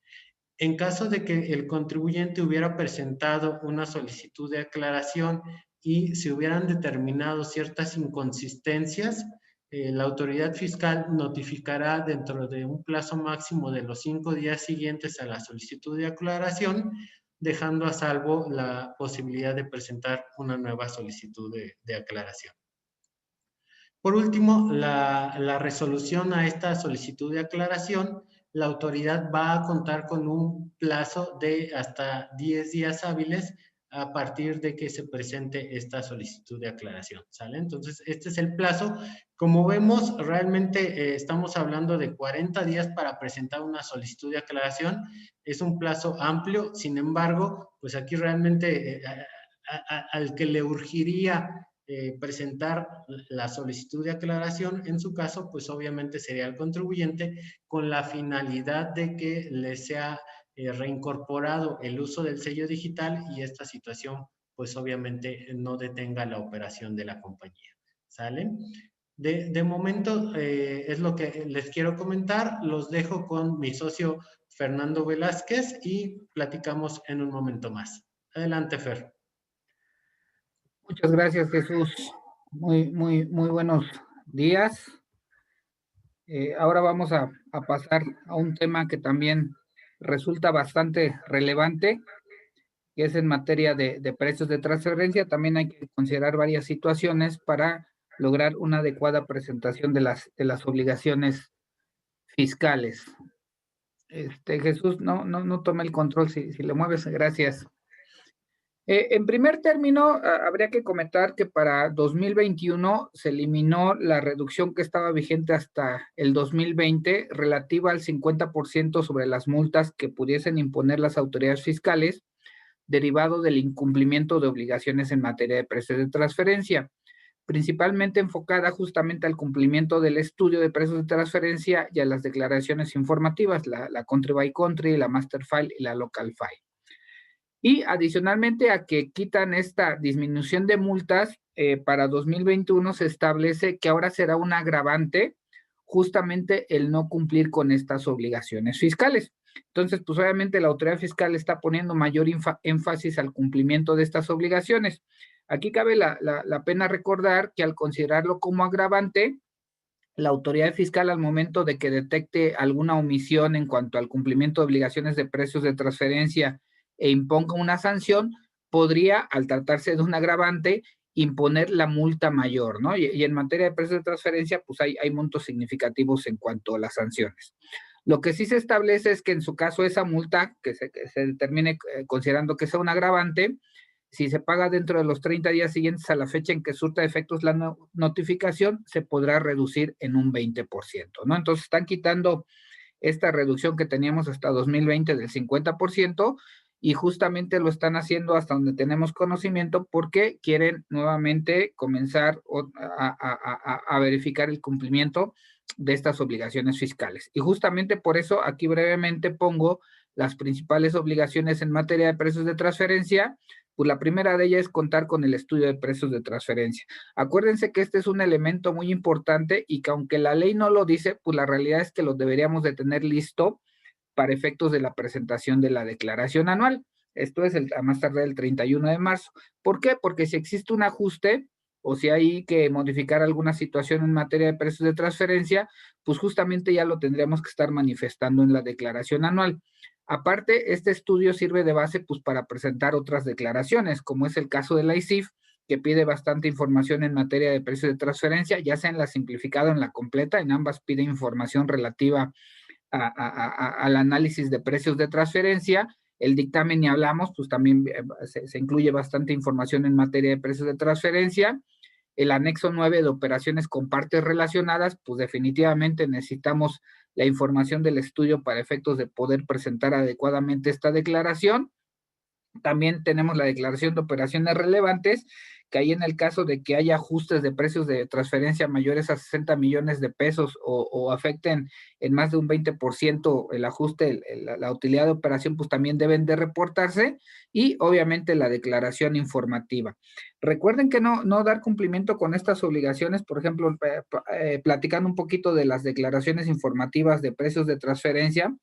En caso de que el contribuyente hubiera presentado una solicitud de aclaración y se hubieran determinado ciertas inconsistencias, la autoridad fiscal notificará dentro de un plazo máximo de los 5 días siguientes a la solicitud de aclaración, dejando a salvo la posibilidad de presentar una nueva solicitud de aclaración. Por último, la resolución a esta solicitud de aclaración, la autoridad va a contar con un plazo de hasta 10 días hábiles a partir de que se presente esta solicitud de aclaración, ¿sale? Entonces, este es el plazo. Como vemos, realmente estamos hablando de 40 días para presentar una solicitud de aclaración. Es un plazo amplio, sin embargo, pues aquí realmente al que le urgiría presentar la solicitud de aclaración, en su caso, pues obviamente sería el contribuyente con la finalidad de que le sea reincorporado el uso del sello digital y esta situación, pues obviamente no detenga la operación de la compañía. ¿Sale? De momento es lo que les quiero comentar. Los dejo con mi socio Fernando Velázquez y platicamos en un momento más. Adelante, Fer. Muchas gracias, Jesús. Muy buenos días. Ahora vamos a pasar a un tema que también resulta bastante relevante, que es en materia de precios de transferencia. También hay que considerar varias situaciones para lograr una adecuada presentación de las obligaciones fiscales. Jesús, no tome el control si le mueves, gracias. En primer término, habría que comentar que para 2021 se eliminó la reducción que estaba vigente hasta el 2020 relativa al 50% sobre las multas que pudiesen imponer las autoridades fiscales derivado del incumplimiento de obligaciones en materia de precios de transferencia, principalmente enfocada justamente al cumplimiento del estudio de precios de transferencia y a las declaraciones informativas, la country by country, la master file y la local file. Y adicionalmente a que quitan esta disminución de multas, para 2021 se establece que ahora será un agravante justamente el no cumplir con estas obligaciones fiscales. Entonces, pues obviamente la autoridad fiscal está poniendo mayor énfasis al cumplimiento de estas obligaciones. Aquí cabe la pena recordar que al considerarlo como agravante, la autoridad fiscal al momento de que detecte alguna omisión en cuanto al cumplimiento de obligaciones de precios de transferencia e imponga una sanción, podría, al tratarse de un agravante, imponer la multa mayor, ¿no? Y en materia de precios de transferencia, pues hay montos significativos en cuanto a las sanciones. Lo que sí se establece es que en su caso esa multa, que se determine considerando que sea un agravante, si se paga dentro de los 30 días siguientes a la fecha en que surta efectos la notificación, se podrá reducir en un 20%, ¿no? Entonces están quitando esta reducción que teníamos hasta 2020 del 50%, y justamente lo están haciendo hasta donde tenemos conocimiento porque quieren nuevamente comenzar a verificar el cumplimiento de estas obligaciones fiscales. Y justamente por eso aquí brevemente pongo las principales obligaciones en materia de precios de transferencia. Pues la primera de ellas es contar con el estudio de precios de transferencia. Acuérdense que este es un elemento muy importante y que aunque la ley no lo dice, pues la realidad es que lo deberíamos de tener listo para efectos de la presentación de la declaración anual. Esto es a más tardar el 31 de marzo. ¿Por qué? Porque si existe un ajuste o si hay que modificar alguna situación en materia de precios de transferencia, pues justamente ya lo tendríamos que estar manifestando en la declaración anual. Aparte, este estudio sirve de base pues para presentar otras declaraciones, como es el caso de la ICIF, que pide bastante información en materia de precios de transferencia, ya sea en la simplificada o en la completa. En ambas pide información relativa al análisis de precios de transferencia. El dictamen, ni hablamos, pues también se incluye bastante información en materia de precios de transferencia. El anexo 9 de operaciones con partes relacionadas, pues definitivamente necesitamos la información del estudio para efectos de poder presentar adecuadamente esta declaración. También tenemos la declaración de operaciones relevantes, que ahí en el caso de que haya ajustes de precios de transferencia mayores a 60 millones de pesos o afecten en más de un 20% el ajuste, la utilidad de operación, pues también deben de reportarse, y obviamente la declaración informativa. Recuerden que no dar cumplimiento con estas obligaciones, por ejemplo, platicando un poquito de las declaraciones informativas de precios de transferencia,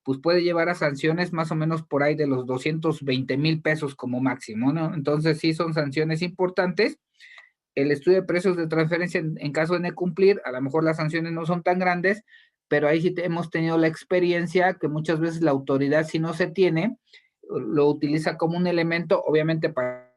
pues puede llevar a sanciones más o menos por ahí de los 220,000 pesos como máximo, ¿no? Entonces sí son sanciones importantes. El estudio de precios de transferencia en caso de no cumplir, a lo mejor las sanciones no son tan grandes, pero ahí sí hemos tenido la experiencia que muchas veces la autoridad, si no se tiene, lo utiliza como un elemento, obviamente para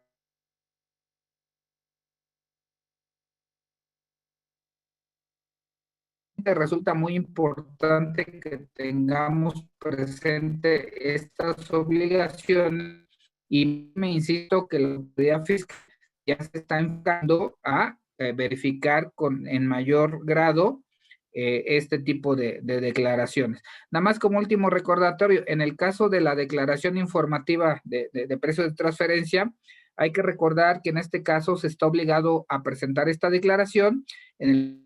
resulta muy importante que tengamos presente estas obligaciones, y me insisto que la autoridad fiscal ya se está enfocando a verificar en mayor grado este tipo de declaraciones. Nada más como último recordatorio, en el caso de la declaración informativa de precios de transferencia, hay que recordar que en este caso se está obligado a presentar esta declaración en el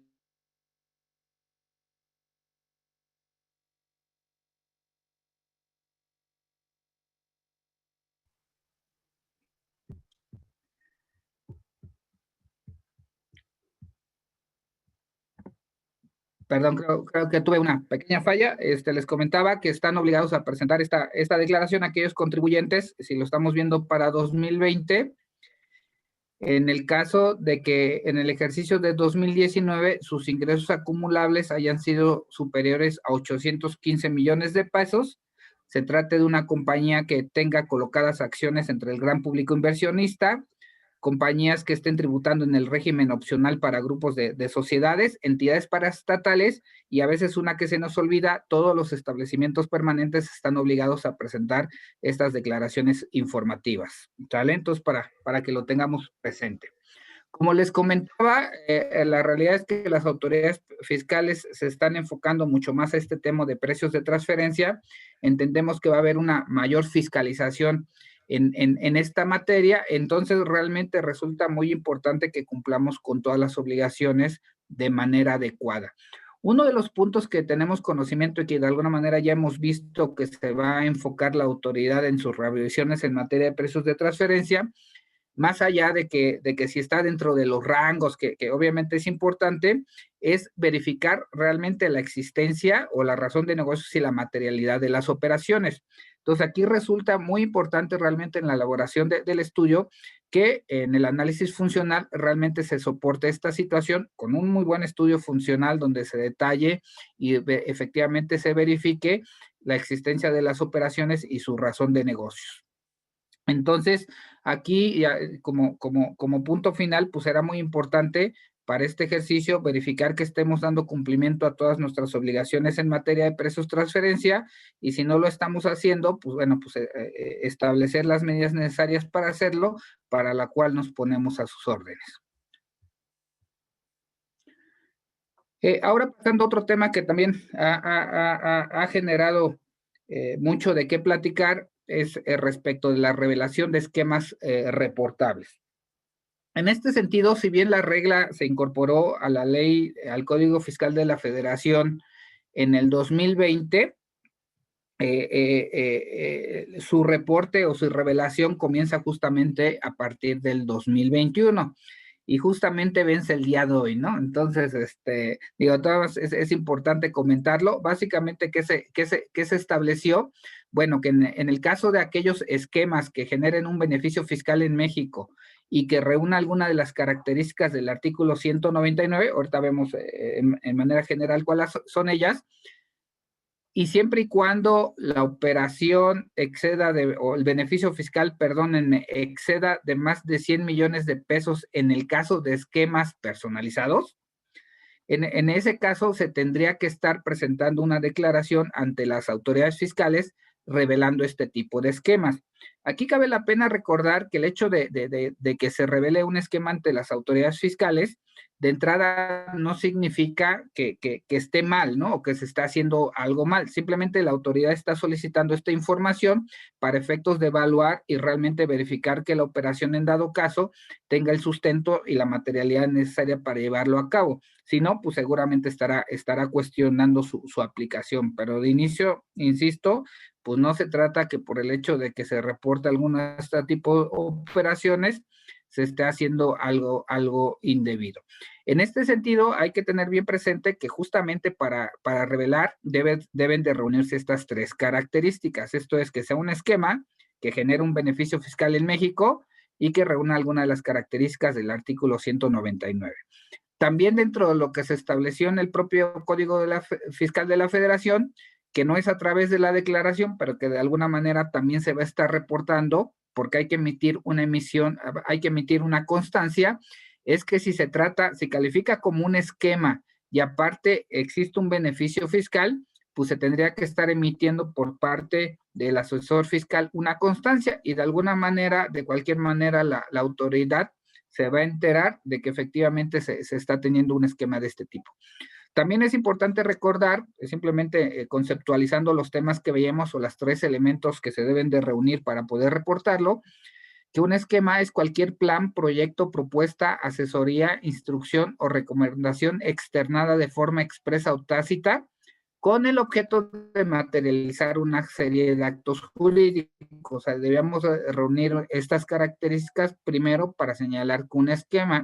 Perdón, creo que tuve una pequeña falla. Les comentaba que están obligados a presentar esta declaración a aquellos contribuyentes, si lo estamos viendo para 2020, en el caso de que en el ejercicio de 2019 sus ingresos acumulables hayan sido superiores a 815 millones de pesos. Se trata de una compañía que tenga colocadas acciones entre el gran público inversionista, compañías que estén tributando en el régimen opcional para grupos de sociedades, entidades paraestatales y a veces una que se nos olvida, todos los establecimientos permanentes están obligados a presentar estas declaraciones informativas. ¿Sale? Entonces, para que lo tengamos presente. Como les comentaba, la realidad es que las autoridades fiscales se están enfocando mucho más a este tema de precios de transferencia. Entendemos que va a haber una mayor fiscalización en esta materia, entonces realmente resulta muy importante que cumplamos con todas las obligaciones de manera adecuada. Uno de los puntos que tenemos conocimiento y que de alguna manera ya hemos visto que se va a enfocar la autoridad en sus revisiones en materia de precios de transferencia, más allá de que si está dentro de los rangos, que obviamente es importante, es verificar realmente la existencia o la razón de negocios y la materialidad de las operaciones. Entonces, aquí resulta muy importante realmente en la elaboración del estudio que en el análisis funcional realmente se soporte esta situación con un muy buen estudio funcional donde se detalle y efectivamente se verifique la existencia de las operaciones y su razón de negocios. Entonces, aquí como punto final, pues será muy importante para este ejercicio verificar que estemos dando cumplimiento a todas nuestras obligaciones en materia de precios transferencia y si no lo estamos haciendo, pues bueno, pues establecer las medidas necesarias para hacerlo, para la cual nos ponemos a sus órdenes. Ahora pasando a otro tema que también ha generado mucho de qué platicar, es respecto de la revelación de esquemas reportables. En este sentido, si bien la regla se incorporó a la ley, al Código Fiscal de la Federación en el 2020, su reporte o su revelación comienza justamente a partir del 2021 y justamente vence el día de hoy, ¿no? Entonces, digo, es importante comentarlo. Básicamente, ¿qué se estableció? Bueno, que en el caso de aquellos esquemas que generen un beneficio fiscal en México y que reúna alguna de las características del artículo 199, ahorita vemos en manera general cuáles son ellas, y siempre y cuando la operación exceda o el beneficio fiscal, perdónenme, exceda de más de 100 millones de pesos en el caso de esquemas personalizados, en ese caso se tendría que estar presentando una declaración ante las autoridades fiscales revelando este tipo de esquemas. Aquí cabe la pena recordar que el hecho de que se revele un esquema ante las autoridades fiscales, de entrada no significa que esté mal, ¿no? O que se está haciendo algo mal. Simplemente la autoridad está solicitando esta información para efectos de evaluar y realmente verificar que la operación en dado caso tenga el sustento y la materialidad necesaria para llevarlo a cabo. Si no, pues seguramente estará cuestionando su aplicación. Pero de inicio, insisto, pues no se trata que por el hecho de que se reporte alguno de este tipo de operaciones se esté haciendo algo indebido. En este sentido, hay que tener bien presente que justamente para revelar deben de reunirse estas tres características. Esto es que sea un esquema que genere un beneficio fiscal en México y que reúna alguna de las características del artículo 199. También dentro de lo que se estableció en el propio Código Fiscal de la Federación, que no es a través de la declaración, pero que de alguna manera también se va a estar reportando, porque hay que emitir una constancia, es que si califica como un esquema y aparte existe un beneficio fiscal, pues se tendría que estar emitiendo por parte del asesor fiscal una constancia y de alguna manera, de cualquier manera, la autoridad se va a enterar de que efectivamente se está teniendo un esquema de este tipo. También es importante recordar, simplemente conceptualizando los temas que veíamos o los tres elementos que se deben de reunir para poder reportarlo, que un esquema es cualquier plan, proyecto, propuesta, asesoría, instrucción o recomendación externada de forma expresa o tácita con el objeto de materializar una serie de actos jurídicos. O sea, debemos reunir estas características primero para señalar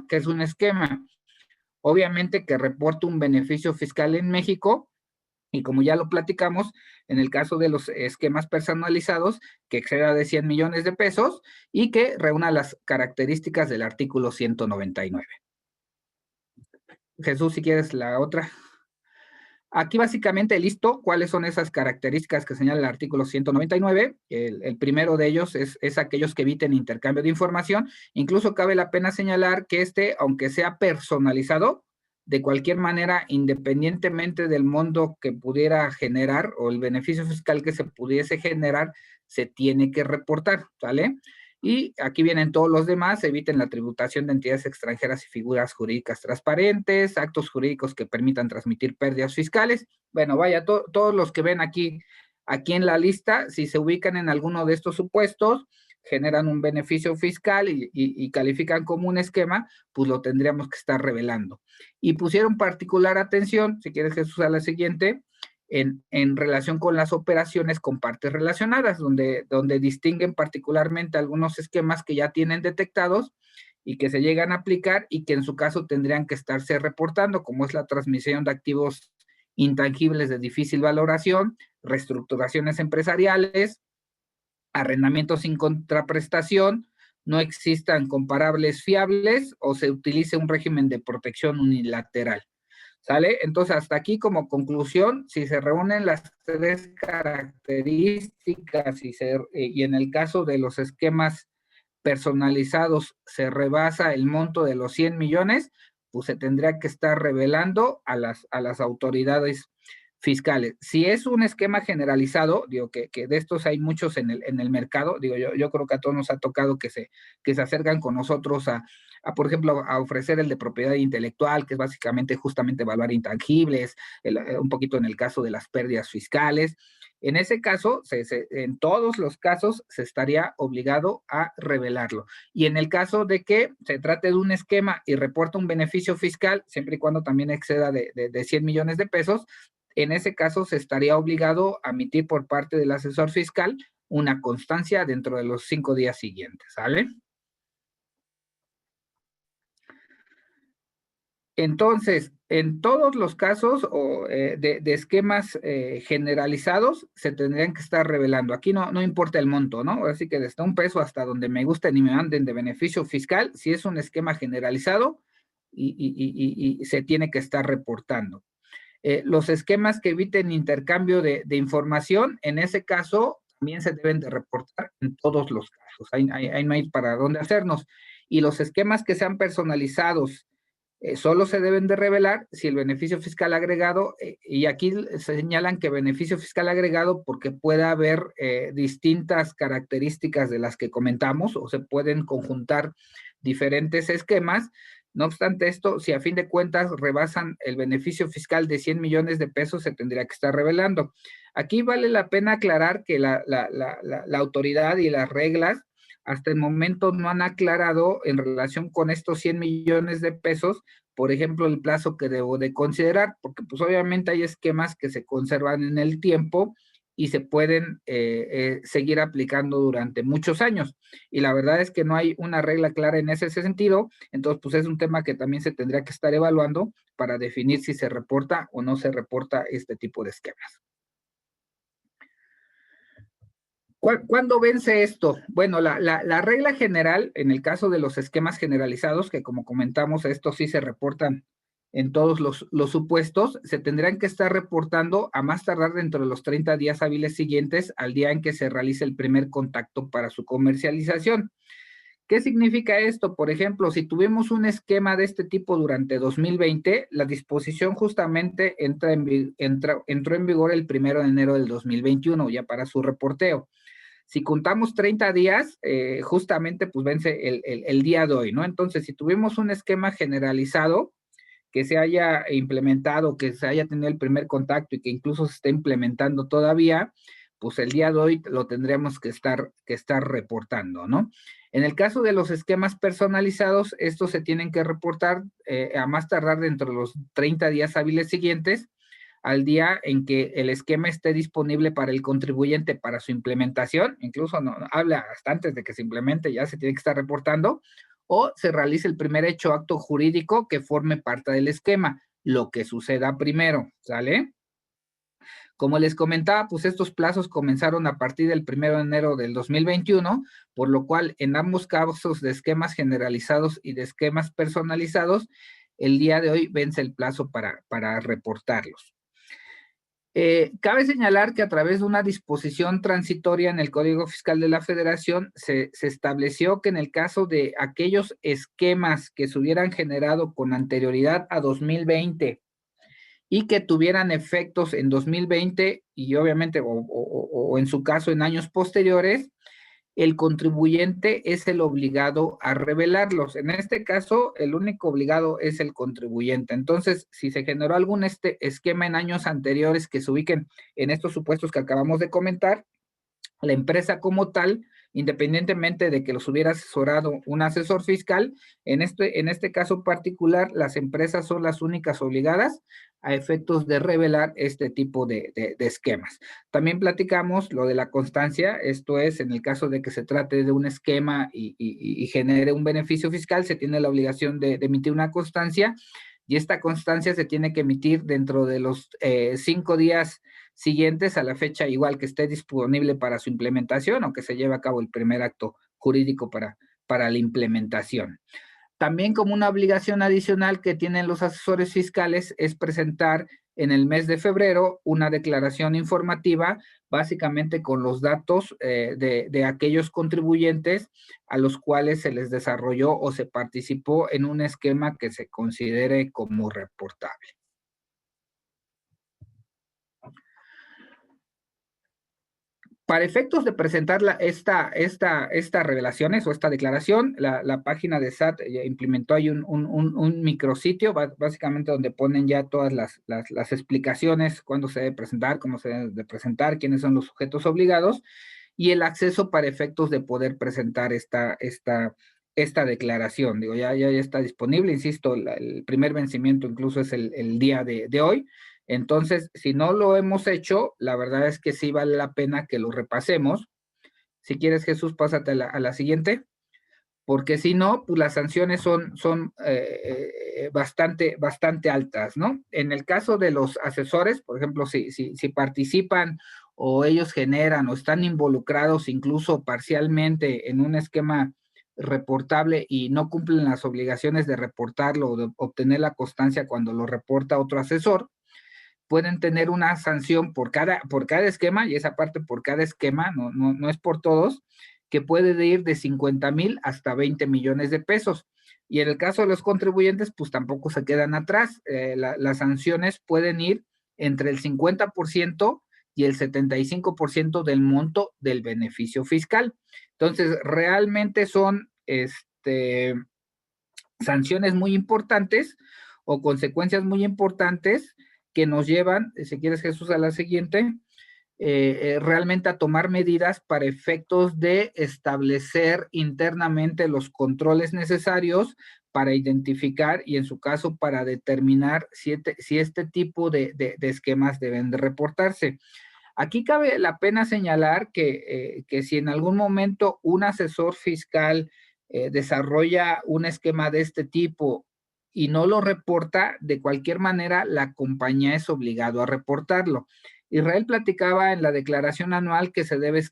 que es un esquema. Obviamente que reporte un beneficio fiscal en México Y como ya lo platicamos, en el caso de los esquemas personalizados, que exceda de 100 millones de pesos y que reúna las características del artículo 199. Jesús, si quieres la otra. Aquí básicamente listo cuáles son esas características que señala el artículo 199. El primero de ellos es aquellos que eviten intercambio de información. Incluso cabe la pena señalar que aunque sea personalizado, de cualquier manera, independientemente del monto que pudiera generar o el beneficio fiscal que se pudiese generar, se tiene que reportar, ¿sale? Y aquí vienen todos los demás: eviten la tributación de entidades extranjeras y figuras jurídicas transparentes, actos jurídicos que permitan transmitir pérdidas fiscales. Bueno, vaya, todos los que ven aquí en la lista, si se ubican en alguno de estos supuestos, generan un beneficio fiscal y califican como un esquema, pues lo tendríamos que estar revelando. Y pusieron particular atención, si quieres Jesús, a la siguiente, en relación con las operaciones con partes relacionadas, donde distinguen particularmente algunos esquemas que ya tienen detectados y que se llegan a aplicar y que en su caso tendrían que estarse reportando, como es la transmisión de activos intangibles de difícil valoración, reestructuraciones empresariales, arrendamientos sin contraprestación, no existan comparables fiables o se utilice un régimen de protección unilateral. ¿Sale? Entonces, hasta aquí como conclusión, si se reúnen las tres características y en el caso de los esquemas personalizados se rebasa el monto de los 100 millones, pues se tendría que estar revelando a las autoridades fiscales. Si es un esquema generalizado, digo que de estos hay muchos en el mercado, digo yo creo que a todos nos ha tocado que se acercan con nosotros por ejemplo, a ofrecer el de propiedad intelectual, que es básicamente justamente evaluar intangibles, un poquito en el caso de las pérdidas fiscales. En ese caso, en todos los casos, se estaría obligado a revelarlo. Y en el caso de que se trate de un esquema y reporta un beneficio fiscal, siempre y cuando también exceda de 100 millones de pesos, en ese caso se estaría obligado a emitir por parte del asesor fiscal una constancia dentro de los 5 días siguientes, ¿sale? Entonces, en todos los casos de esquemas generalizados, se tendrían que estar revelando. Aquí no importa el monto, ¿no? Así que desde $1 hasta donde me gusten y me manden de beneficio fiscal, si es un esquema generalizado y se tiene que estar reportando. Los esquemas que eviten intercambio de información, en ese caso, también se deben de reportar en todos los casos. Ahí no hay para dónde hacernos. Y los esquemas que sean personalizados, solo se deben de revelar si el beneficio fiscal agregado, y aquí señalan que beneficio fiscal agregado porque puede haber distintas características de las que comentamos o se pueden conjuntar diferentes esquemas. No obstante esto, si a fin de cuentas rebasan el beneficio fiscal de 100 millones de pesos, se tendría que estar revelando. Aquí vale la pena aclarar que la autoridad y las reglas hasta el momento no han aclarado en relación con estos 100 millones de pesos, por ejemplo, el plazo que debo de considerar, porque pues obviamente hay esquemas que se conservan en el tiempo y se pueden seguir aplicando durante muchos años. Y la verdad es que no hay una regla clara en ese sentido, entonces pues es un tema que también se tendría que estar evaluando para definir si se reporta o no se reporta este tipo de esquemas. ¿Cuándo vence esto? Bueno, la regla general, en el caso de los esquemas generalizados, que como comentamos, estos sí se reportan en todos los supuestos, se tendrán que estar reportando a más tardar dentro de los 30 días hábiles siguientes al día en que se realice el primer contacto para su comercialización. ¿Qué significa esto? Por ejemplo, si tuvimos un esquema de este tipo durante 2020, la disposición justamente entró en vigor el 1 de enero del 2021, ya para su reporteo. Si contamos 30 días, justamente pues vence el día de hoy, ¿no? Entonces, si tuvimos un esquema generalizado que se haya implementado, que se haya tenido el primer contacto y que incluso se esté implementando todavía, pues el día de hoy lo tendremos que estar reportando, ¿no? En el caso de los esquemas personalizados, estos se tienen que reportar a más tardar dentro de los 30 días hábiles siguientes al día en que el esquema esté disponible para el contribuyente para su implementación, incluso habla hasta antes de que se implemente, ya se tiene que estar reportando, o se realice el primer hecho acto jurídico que forme parte del esquema, lo que suceda primero, ¿sale? Como les comentaba, pues estos plazos comenzaron a partir del 1 de enero del 2021, por lo cual en ambos casos de esquemas generalizados y de esquemas personalizados, el día de hoy vence el plazo para reportarlos. Cabe señalar que a través de una disposición transitoria en el Código Fiscal de la Federación se estableció que en el caso de aquellos esquemas que se hubieran generado con anterioridad a 2020 y que tuvieran efectos en 2020 y obviamente o en su caso en años posteriores, el contribuyente es el obligado a revelarlos. En este caso, el único obligado es el contribuyente. Entonces, si se generó algún esquema en años anteriores que se ubiquen en estos supuestos que acabamos de comentar, la empresa como tal, independientemente de que los hubiera asesorado un asesor fiscal, en este caso particular, las empresas son las únicas obligadas a efectos de revelar este tipo de esquemas. También platicamos lo de la constancia, esto es, en el caso de que se trate de un esquema y genere un beneficio fiscal, se tiene la obligación de emitir una constancia, y esta constancia se tiene que emitir dentro de los 5 días siguientes a la fecha igual que esté disponible para su implementación o que se lleve a cabo el primer acto jurídico para la implementación. También como una obligación adicional que tienen los asesores fiscales es presentar en el mes de febrero una declaración informativa, básicamente con los datos de aquellos contribuyentes a los cuales se les desarrolló o se participó en un esquema que se considere como reportable. Para efectos de presentar estas revelaciones o esta declaración, la página de SAT implementó ahí un micrositio, básicamente donde ponen ya todas las explicaciones, cuándo se debe presentar, cómo se debe presentar, quiénes son los sujetos obligados, y el acceso para efectos de poder presentar esta declaración. Digo, ya está disponible, insisto, el primer vencimiento incluso es el día de hoy. Entonces, si no lo hemos hecho, la verdad es que sí vale la pena que lo repasemos. Si quieres, Jesús, pásate a la siguiente, porque si no, pues las sanciones son bastante altas, ¿no? En el caso de los asesores, por ejemplo, si participan o ellos generan o están involucrados incluso parcialmente en un esquema reportable y no cumplen las obligaciones de reportarlo o de obtener la constancia cuando lo reporta otro asesor, pueden tener una sanción por cada esquema, y esa parte por cada esquema, no es por todos, que puede ir de 50,000 hasta 20 millones de pesos. Y en el caso de los contribuyentes, pues tampoco se quedan atrás. Las sanciones pueden ir entre el 50% y el 75% del monto del beneficio fiscal. Entonces, realmente son sanciones muy importantes o consecuencias muy importantes que nos llevan, si quieres, Jesús, a la siguiente, realmente a tomar medidas para efectos de establecer internamente los controles necesarios para identificar y, en su caso, para determinar si este tipo de esquemas deben de reportarse. Aquí cabe la pena señalar que si en algún momento un asesor fiscal desarrolla un esquema de este tipo y no lo reporta, de cualquier manera la compañía es obligado a reportarlo. Israel platicaba en la declaración anual que se debe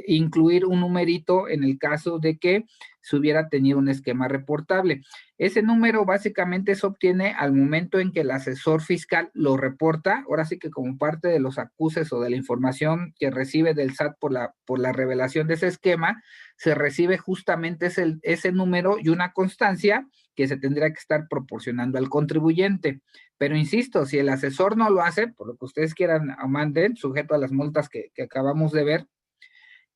incluir un numerito en el caso de que se hubiera tenido un esquema reportable. Ese número básicamente se obtiene al momento en que el asesor fiscal lo reporta, ahora sí que como parte de los acuses o de la información que recibe del SAT por la revelación de ese esquema, se recibe justamente ese número y una constancia que se tendría que estar proporcionando al contribuyente. Pero insisto, si el asesor no lo hace, por lo que ustedes quieran o manden, sujeto a las multas que acabamos de ver,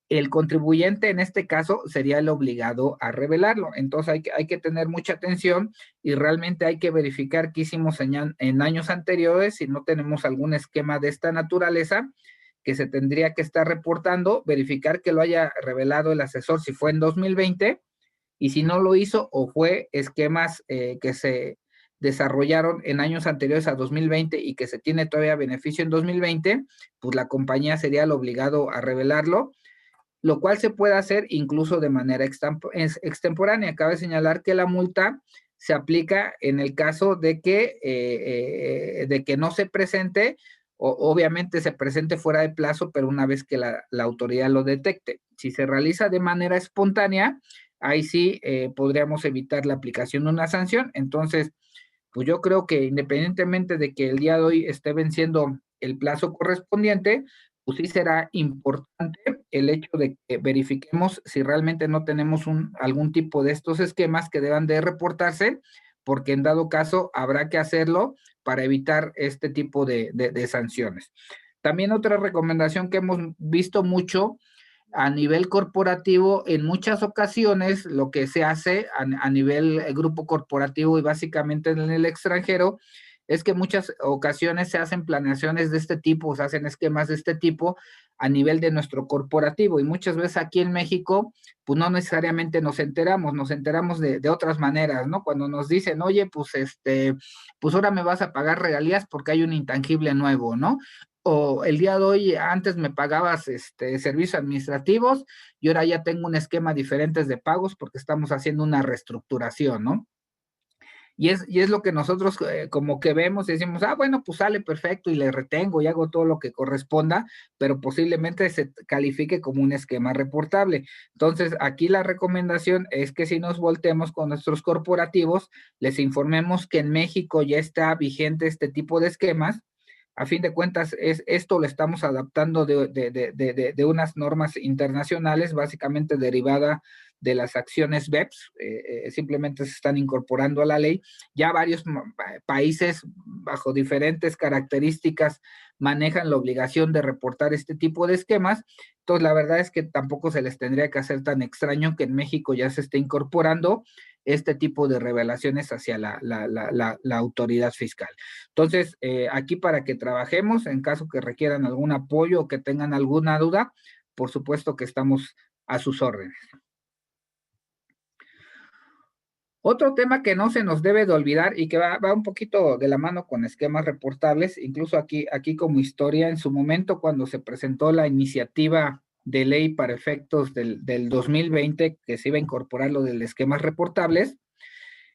el contribuyente en este caso sería el obligado a revelarlo. Entonces hay que tener mucha atención y realmente hay que verificar qué hicimos en años anteriores, si no tenemos algún esquema de esta naturaleza que se tendría que estar reportando, verificar que lo haya revelado el asesor si fue en 2020, y si no lo hizo o fue esquemas que se desarrollaron en años anteriores a 2020 y que se tiene todavía beneficio en 2020, pues la compañía sería el obligado a revelarlo, lo cual se puede hacer incluso de manera extemporánea. Cabe señalar que la multa se aplica en el caso de que no se presente obviamente se presente fuera de plazo, pero una vez que la autoridad lo detecte. Si se realiza de manera espontánea, ahí sí podríamos evitar la aplicación de una sanción. Entonces, pues yo creo que independientemente de que el día de hoy esté venciendo el plazo correspondiente, pues sí será importante el hecho de que verifiquemos si realmente no tenemos algún tipo de estos esquemas que deban de reportarse, porque en dado caso habrá que hacerlo para evitar este tipo de sanciones. También otra recomendación que hemos visto mucho a nivel corporativo, en muchas ocasiones lo que se hace a nivel grupo corporativo y básicamente en el extranjero es que muchas ocasiones se hacen planeaciones de este tipo, se hacen esquemas de este tipo a nivel de nuestro corporativo y muchas veces aquí en México pues no necesariamente nos enteramos de otras maneras, ¿no? Cuando nos dicen, oye, pues pues ahora me vas a pagar regalías porque hay un intangible nuevo, ¿no? O el día de hoy antes me pagabas servicios administrativos y ahora ya tengo un esquema diferente de pagos porque estamos haciendo una reestructuración, ¿no? Y es lo que nosotros como que vemos y decimos, bueno, pues sale perfecto y le retengo y hago todo lo que corresponda, pero posiblemente se califique como un esquema reportable. Entonces, aquí la recomendación es que si nos voltemos con nuestros corporativos, les informemos que en México ya está vigente este tipo de esquemas. A fin de cuentas, esto lo estamos adaptando de unas normas internacionales, básicamente derivada de las acciones BEPS, simplemente se están incorporando a la ley. Ya varios países, bajo diferentes características, manejan la obligación de reportar este tipo de esquemas. Entonces, la verdad es que tampoco se les tendría que hacer tan extraño que en México ya se esté incorporando este tipo de revelaciones hacia la autoridad fiscal. Entonces, aquí para que trabajemos, en caso que requieran algún apoyo o que tengan alguna duda, por supuesto que estamos a sus órdenes. Otro tema que no se nos debe de olvidar y que va un poquito de la mano con esquemas reportables, incluso aquí como historia, en su momento cuando se presentó la iniciativa de ley para efectos del 2020, que se iba a incorporar lo del esquemas reportables,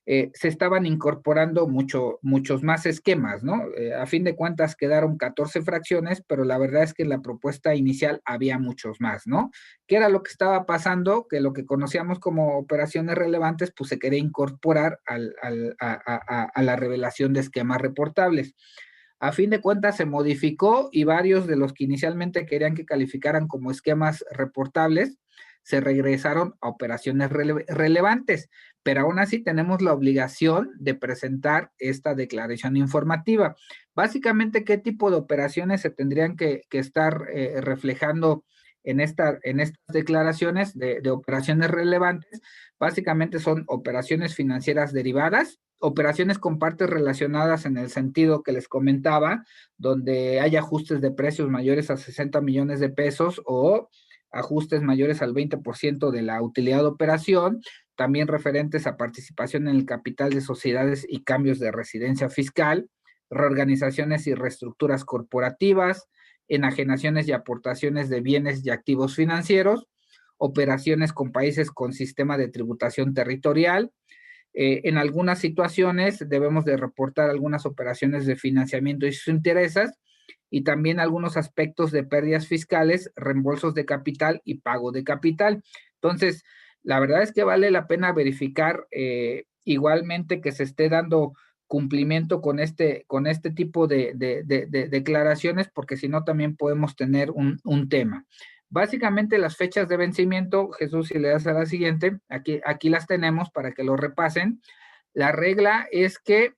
se estaban incorporando muchos más esquemas, ¿no? A fin de cuentas quedaron 14 fracciones, pero la verdad es que en la propuesta inicial había muchos más, ¿no? ¿Qué era lo que estaba pasando? Que lo que conocíamos como operaciones relevantes, pues se quería incorporar a la revelación de esquemas reportables. A fin de cuentas se modificó y varios de los que inicialmente querían que calificaran como esquemas reportables se regresaron a operaciones relevantes, pero aún así tenemos la obligación de presentar esta declaración informativa. Básicamente, ¿qué tipo de operaciones se tendrían que estar reflejando en estas declaraciones de operaciones relevantes? Básicamente son operaciones financieras derivadas, operaciones con partes relacionadas en el sentido que les comentaba, donde hay ajustes de precios mayores a 60 millones de pesos o ajustes mayores al 20% de la utilidad de operación, también referentes a participación en el capital de sociedades y cambios de residencia fiscal, reorganizaciones y reestructuras corporativas, enajenaciones y aportaciones de bienes y activos financieros, operaciones con países con sistema de tributación territorial. En algunas situaciones debemos de reportar algunas operaciones de financiamiento y sus intereses, y también algunos aspectos de pérdidas fiscales, reembolsos de capital y pago de capital. Entonces, la verdad es que vale la pena verificar igualmente que se esté dando cumplimiento con este tipo de declaraciones, porque si no también podemos tener un tema. Básicamente las fechas de vencimiento, Jesús, si le das a la siguiente, aquí las tenemos para que lo repasen. La regla es que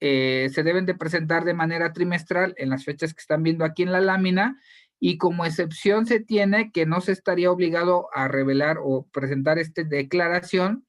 se deben de presentar de manera trimestral en las fechas que están viendo aquí en la lámina, y como excepción se tiene que no se estaría obligado a revelar o presentar esta declaración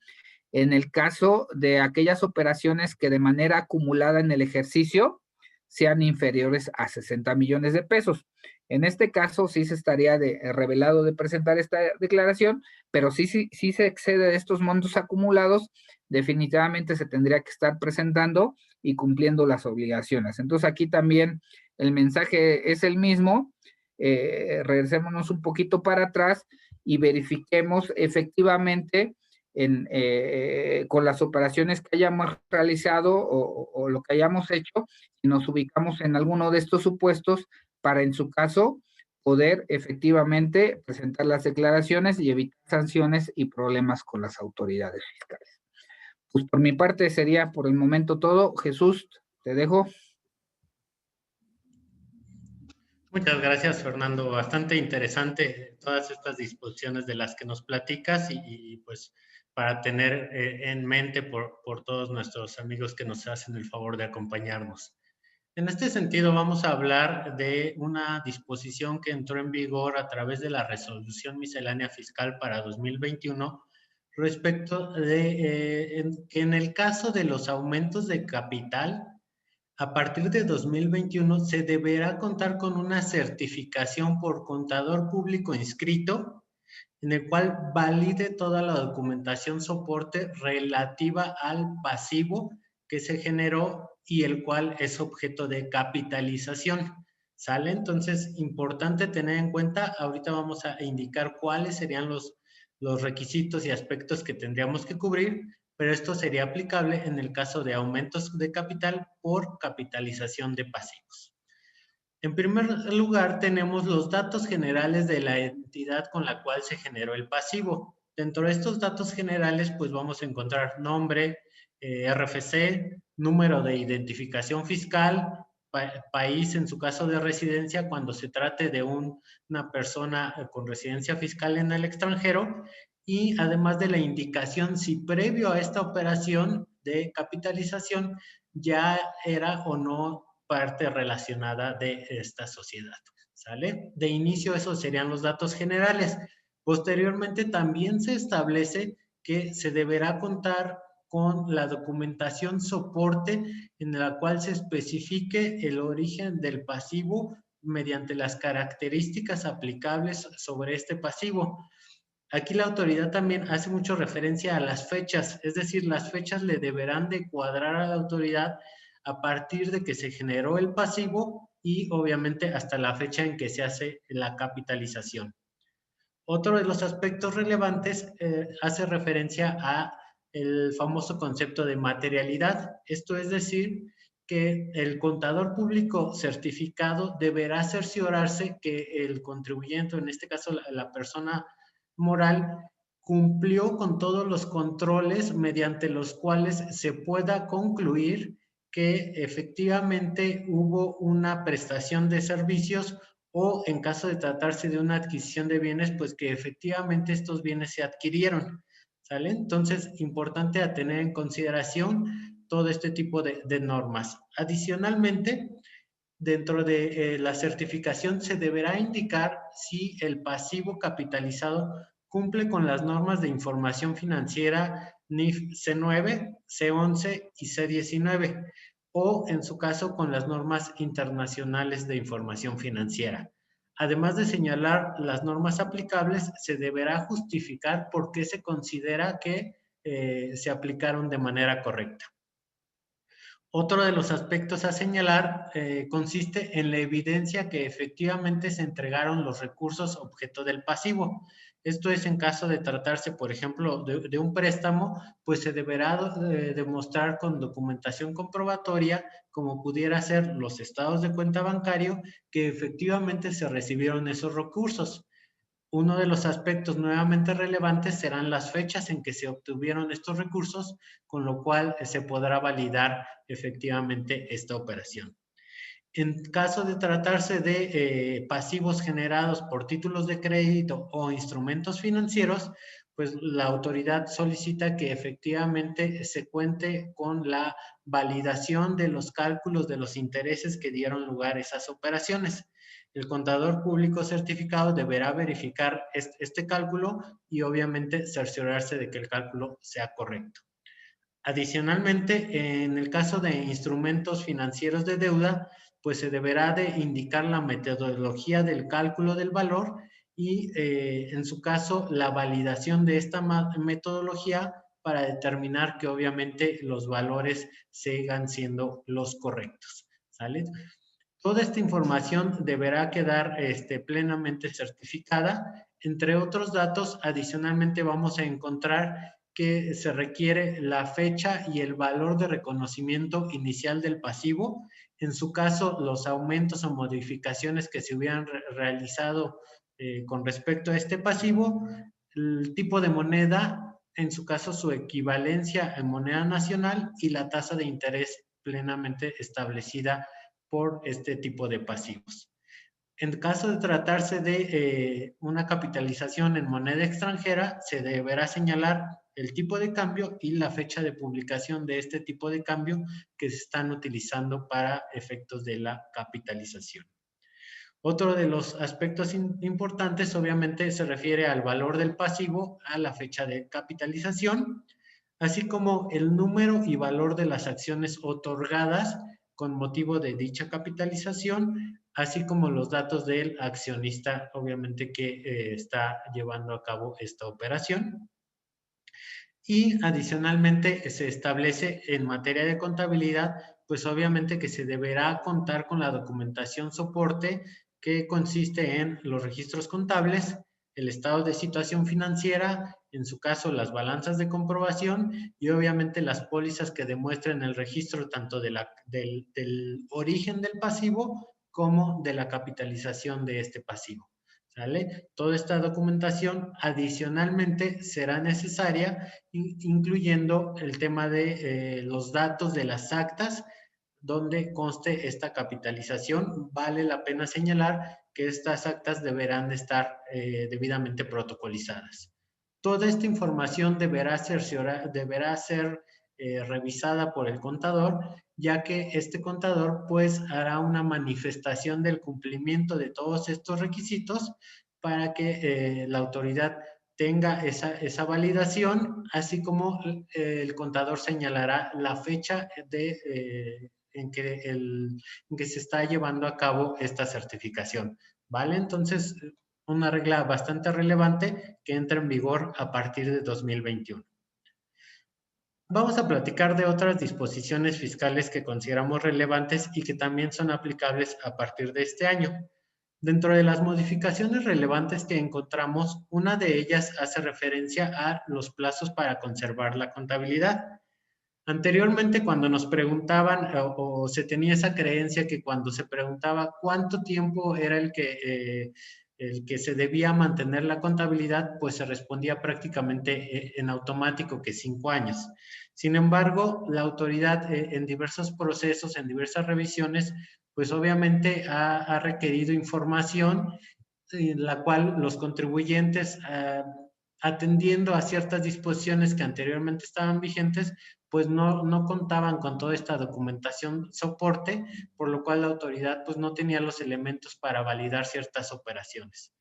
en el caso de aquellas operaciones que de manera acumulada en el ejercicio sean inferiores a 60 millones de pesos. En este caso sí se estaría revelado de presentar esta declaración, pero sí se excede de estos montos acumulados, definitivamente se tendría que estar presentando y cumpliendo las obligaciones. Entonces aquí también el mensaje es el mismo. Regresémonos un poquito para atrás y verifiquemos efectivamente con las operaciones que hayamos realizado o lo que hayamos hecho, y nos ubicamos en alguno de estos supuestos para, en su caso, poder efectivamente presentar las declaraciones y evitar sanciones y problemas con las autoridades fiscales. Pues por mi parte sería por el momento todo. Jesús, te dejo. Muchas gracias, Fernando. Bastante interesante todas estas disposiciones de las que nos platicas y pues para tener en mente por todos nuestros amigos que nos hacen el favor de acompañarnos. En este sentido, vamos a hablar de una disposición que entró en vigor a través de la Resolución Miscelánea Fiscal para 2021 respecto de que en el caso de los aumentos de capital, a partir de 2021 se deberá contar con una certificación por contador público inscrito en el cual valide toda la documentación soporte relativa al pasivo que se generó y el cual es objeto de capitalización. ¿Sale? Entonces, importante tener en cuenta, ahorita vamos a indicar cuáles serían los requisitos y aspectos que tendríamos que cubrir, pero esto sería aplicable en el caso de aumentos de capital por capitalización de pasivos. En primer lugar, tenemos los datos generales de la entidad con la cual se generó el pasivo. Dentro de estos datos generales, pues vamos a encontrar nombre, RFC, número de identificación fiscal, país en su caso de residencia cuando se trate de una persona con residencia fiscal en el extranjero, y además de la indicación si previo a esta operación de capitalización ya era o no parte relacionada de esta sociedad, ¿sale? De inicio esos serían los datos generales. Posteriormente también se establece que se deberá contar con la documentación soporte en la cual se especifique el origen del pasivo mediante las características aplicables sobre este pasivo. Aquí la autoridad también hace mucho referencia a las fechas, es decir, las fechas le deberán de cuadrar a la autoridad a partir de que se generó el pasivo y obviamente hasta la fecha en que se hace la capitalización. Otro de los aspectos relevantes hace referencia a el famoso concepto de materialidad. Esto es decir, que el contador público certificado deberá cerciorarse que el contribuyente, en este caso la persona moral, cumplió con todos los controles mediante los cuales se pueda concluir que efectivamente hubo una prestación de servicios o en caso de tratarse de una adquisición de bienes, pues que efectivamente estos bienes se adquirieron, ¿sale? Entonces, importante a tener en consideración todo este tipo de normas. Adicionalmente, dentro de la certificación se deberá indicar si el pasivo capitalizado cumple con las normas de información financiera NIF C9, C11 y C19, o en su caso con las normas internacionales de información financiera. Además de señalar las normas aplicables, se deberá justificar por qué se considera que se aplicaron de manera correcta. Otro de los aspectos a señalar consiste en la evidencia que efectivamente se entregaron los recursos objeto del pasivo. Esto es en caso de tratarse, por ejemplo, de un préstamo, pues se deberá demostrar con documentación comprobatoria, como pudiera ser los estados de cuenta bancario, que efectivamente se recibieron esos recursos. Uno de los aspectos nuevamente relevantes serán las fechas en que se obtuvieron estos recursos, con lo cual se podrá validar efectivamente esta operación. En caso de tratarse de pasivos generados por títulos de crédito o instrumentos financieros, pues la autoridad solicita que efectivamente se cuente con la validación de los cálculos de los intereses que dieron lugar a esas operaciones. El contador público certificado deberá verificar este cálculo y obviamente cerciorarse de que el cálculo sea correcto. Adicionalmente, en el caso de instrumentos financieros de deuda, pues se deberá de indicar la metodología del cálculo del valor y, en su caso, la validación de esta metodología para determinar que obviamente los valores sigan siendo los correctos, ¿sale? Toda esta información deberá quedar plenamente certificada. Entre otros datos, adicionalmente vamos a encontrar que se requiere la fecha y el valor de reconocimiento inicial del pasivo. En su caso, los aumentos o modificaciones que se hubieran realizado con respecto a este pasivo, el tipo de moneda, en su caso su equivalencia en moneda nacional y la tasa de interés plenamente establecida por este tipo de pasivos. En caso de tratarse de una capitalización en moneda extranjera, se deberá señalar el tipo de cambio y la fecha de publicación de este tipo de cambio que se están utilizando para efectos de la capitalización. Otro de los aspectos importantes obviamente se refiere al valor del pasivo a la fecha de capitalización, así como el número y valor de las acciones otorgadas con motivo de dicha capitalización, así como los datos del accionista, obviamente, que está llevando a cabo esta operación. Y adicionalmente se establece en materia de contabilidad, pues obviamente que se deberá contar con la documentación soporte que consiste en los registros contables, el estado de situación financiera, en su caso las balanzas de comprobación y obviamente las pólizas que demuestren el registro tanto del origen del pasivo como de la capitalización de este pasivo. ¿Sale? Toda esta documentación adicionalmente será necesaria, incluyendo el tema de los datos de las actas donde conste esta capitalización. Vale la pena señalar que estas actas deberán de estar debidamente protocolizadas. Toda esta información deberá ser revisada por el contador, ya que este contador pues hará una manifestación del cumplimiento de todos estos requisitos para que la autoridad tenga esa validación, así como el contador señalará la fecha en que se está llevando a cabo esta certificación, ¿vale? Entonces, una regla bastante relevante que entra en vigor a partir de 2021. Vamos a platicar de otras disposiciones fiscales que consideramos relevantes y que también son aplicables a partir de este año. Dentro de las modificaciones relevantes que encontramos, una de ellas hace referencia a los plazos para conservar la contabilidad. Anteriormente, cuando nos preguntaban o se tenía esa creencia que cuando se preguntaba cuánto tiempo era el que se debía mantener la contabilidad, pues se respondía prácticamente en automático que 5 años. Sin embargo, la autoridad en diversos procesos, en diversas revisiones, pues obviamente ha requerido información en la cual los contribuyentes, atendiendo a ciertas disposiciones que anteriormente estaban vigentes, pues no contaban con toda esta documentación soporte, por lo cual la autoridad pues no tenía los elementos para validar ciertas operaciones.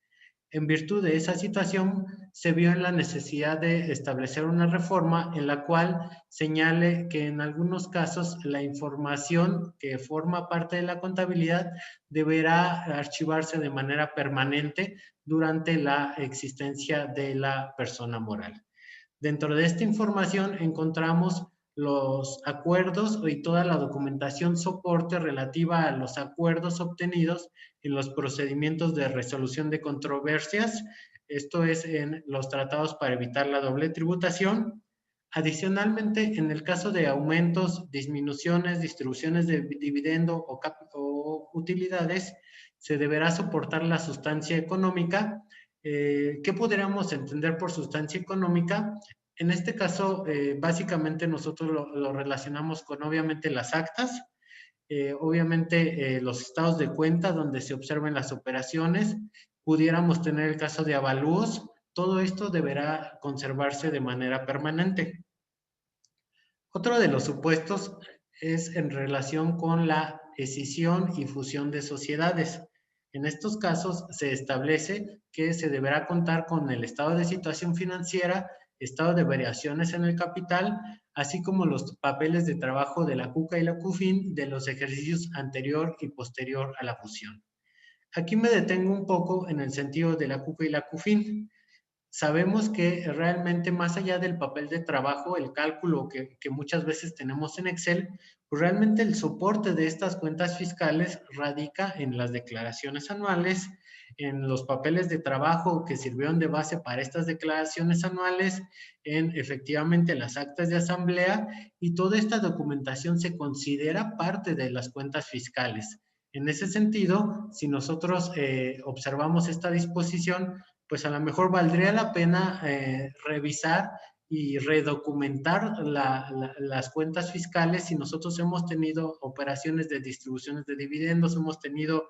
En virtud de esa situación, se vio en la necesidad de establecer una reforma en la cual señale que en algunos casos la información que forma parte de la contabilidad deberá archivarse de manera permanente durante la existencia de la persona moral. Dentro de esta información encontramos los acuerdos y toda la documentación soporte relativa a los acuerdos obtenidos en los procedimientos de resolución de controversias, esto es en los tratados para evitar la doble tributación. Adicionalmente, en el caso de aumentos, disminuciones, distribuciones de dividendo o utilidades, se deberá soportar la sustancia económica. ¿Qué podríamos entender por sustancia económica? En este caso, básicamente nosotros lo relacionamos con obviamente las actas, obviamente los estados de cuenta donde se observen las operaciones, pudiéramos tener el caso de avalúos, todo esto deberá conservarse de manera permanente. Otro de los supuestos es en relación con la escisión y fusión de sociedades. En estos casos se establece que se deberá contar con el estado de situación financiera, estado de variaciones en el capital, así como los papeles de trabajo de la CUCA y la CUFIN de los ejercicios anterior y posterior a la fusión. Aquí me detengo un poco en el sentido de la CUCA y la CUFIN. Sabemos que realmente más allá del papel de trabajo, el cálculo que muchas veces tenemos en Excel, pues realmente el soporte de estas cuentas fiscales radica en las declaraciones anuales, en los papeles de trabajo que sirvieron de base para estas declaraciones anuales, en efectivamente las actas de asamblea, y toda esta documentación se considera parte de las cuentas fiscales. En ese sentido, si nosotros observamos esta disposición, pues a lo mejor valdría la pena revisar y redocumentar las cuentas fiscales. Si nosotros hemos tenido operaciones de distribuciones de dividendos, hemos tenido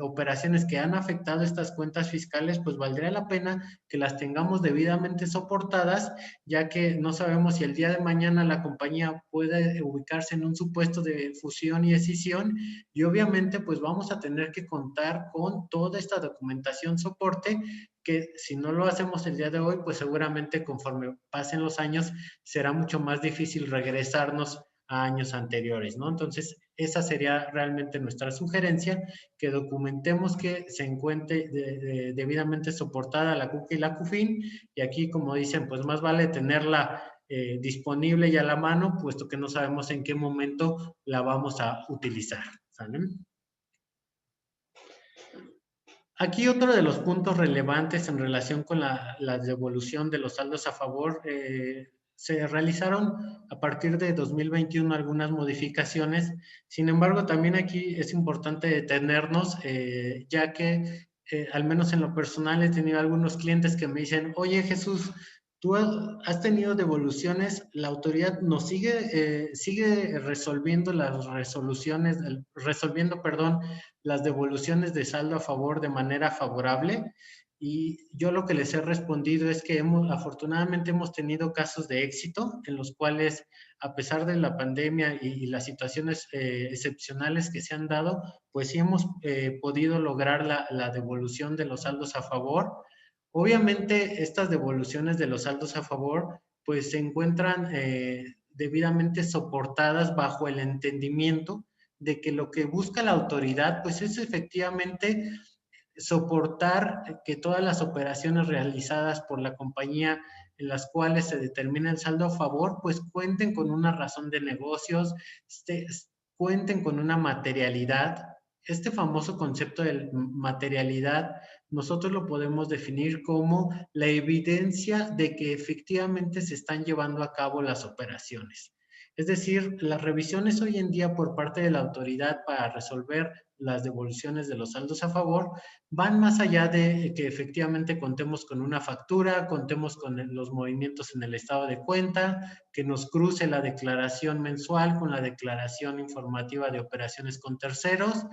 operaciones que han afectado estas cuentas fiscales, pues valdría la pena que las tengamos debidamente soportadas, ya que no sabemos si el día de mañana la compañía puede ubicarse en un supuesto de fusión y escisión, y obviamente pues vamos a tener que contar con toda esta documentación soporte, que si no lo hacemos el día de hoy, pues seguramente conforme pasen los años será mucho más difícil regresarnos a años anteriores, ¿no? Entonces, esa sería realmente nuestra sugerencia, que documentemos que se encuentre debidamente soportada la CUC y la CUFIN, y aquí, como dicen, pues más vale tenerla disponible y a la mano, puesto que no sabemos en qué momento la vamos a utilizar, ¿sale? Aquí otro de los puntos relevantes en relación con la devolución de los saldos a favor, se realizaron a partir de 2021 algunas modificaciones. Sin embargo, también aquí es importante detenernos, ya que al menos en lo personal he tenido algunos clientes que me dicen, oye Jesús, tú has tenido devoluciones, la autoridad nos sigue resolviendo las resoluciones, resolviendo, perdón, las devoluciones de saldo a favor de manera favorable. Y yo lo que les he respondido es que afortunadamente hemos tenido casos de éxito en los cuales, a pesar de la pandemia y las situaciones excepcionales que se han dado, pues sí hemos podido lograr la devolución de los saldos a favor. Obviamente, estas devoluciones de los saldos a favor, pues se encuentran debidamente soportadas bajo el entendimiento de que lo que busca la autoridad, pues es efectivamente soportar que todas las operaciones realizadas por la compañía en las cuales se determina el saldo a favor, pues cuenten con una razón de negocios, cuenten con una materialidad. Este famoso concepto de materialidad, nosotros lo podemos definir como la evidencia de que efectivamente se están llevando a cabo las operaciones. Es decir, las revisiones hoy en día por parte de la autoridad para resolver las devoluciones de los saldos a favor van más allá de que efectivamente contemos con una factura, contemos con los movimientos en el estado de cuenta, que nos cruce la declaración mensual con la declaración informativa de operaciones con terceros.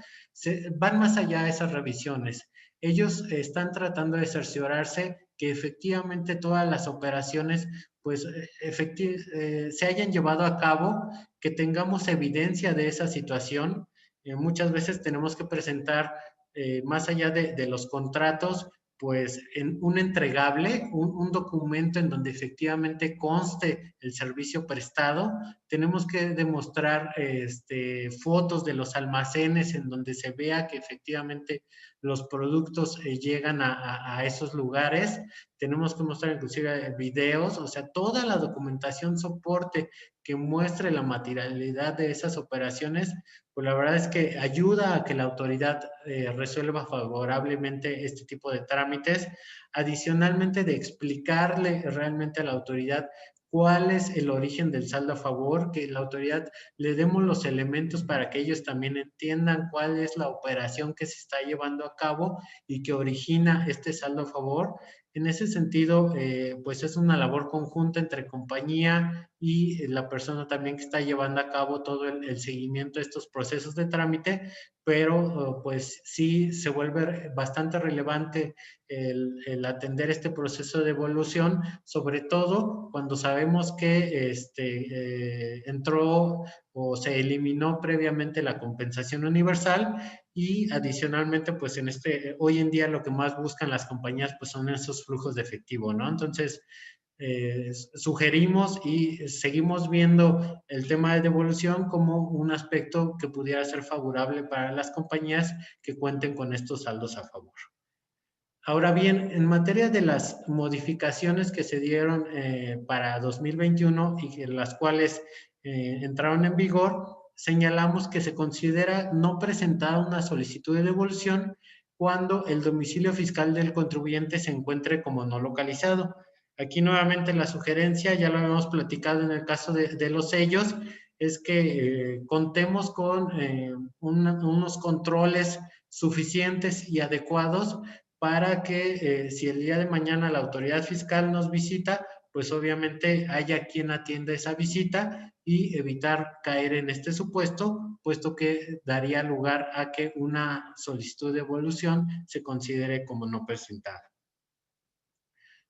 Van más allá de esas revisiones. Ellos están tratando de cerciorarse que efectivamente todas las operaciones pues se hayan llevado a cabo, que tengamos evidencia de esa situación. Muchas veces tenemos que presentar, más allá de los contratos, pues en un entregable, un documento en donde efectivamente conste el servicio prestado. Tenemos que demostrar fotos de los almacenes en donde se vea que efectivamente los productos llegan a esos lugares. Tenemos que mostrar inclusive videos, o sea, toda la documentación soporte que muestre la materialidad de esas operaciones, pues la verdad es que ayuda a que la autoridad resuelva favorablemente este tipo de trámites. Adicionalmente, de explicarle realmente a la autoridad cuál es el origen del saldo a favor, que la autoridad le demos los elementos para que ellos también entiendan cuál es la operación que se está llevando a cabo y que origina este saldo a favor. En ese sentido, pues es una labor conjunta entre compañía y la persona también que está llevando a cabo todo el seguimiento de estos procesos de trámite, pero pues sí se vuelve bastante relevante el atender este proceso de evolución, sobre todo cuando sabemos que entró o se eliminó previamente la compensación universal, y adicionalmente pues hoy en día lo que más buscan las compañías pues son esos flujos de efectivo, ¿no? Entonces sugerimos y seguimos viendo el tema de devolución como un aspecto que pudiera ser favorable para las compañías que cuenten con estos saldos a favor. Ahora bien, en materia de las modificaciones que se dieron para 2021 y las cuales entraron en vigor, señalamos que se considera no presentada una solicitud de devolución cuando el domicilio fiscal del contribuyente se encuentre como no localizado. Aquí nuevamente la sugerencia, ya lo habíamos platicado en el caso de los sellos, es que contemos con unos controles suficientes y adecuados para que si el día de mañana la autoridad fiscal nos visita, pues obviamente haya quien atienda esa visita y evitar caer en este supuesto, puesto que daría lugar a que una solicitud de devolución se considere como no presentada.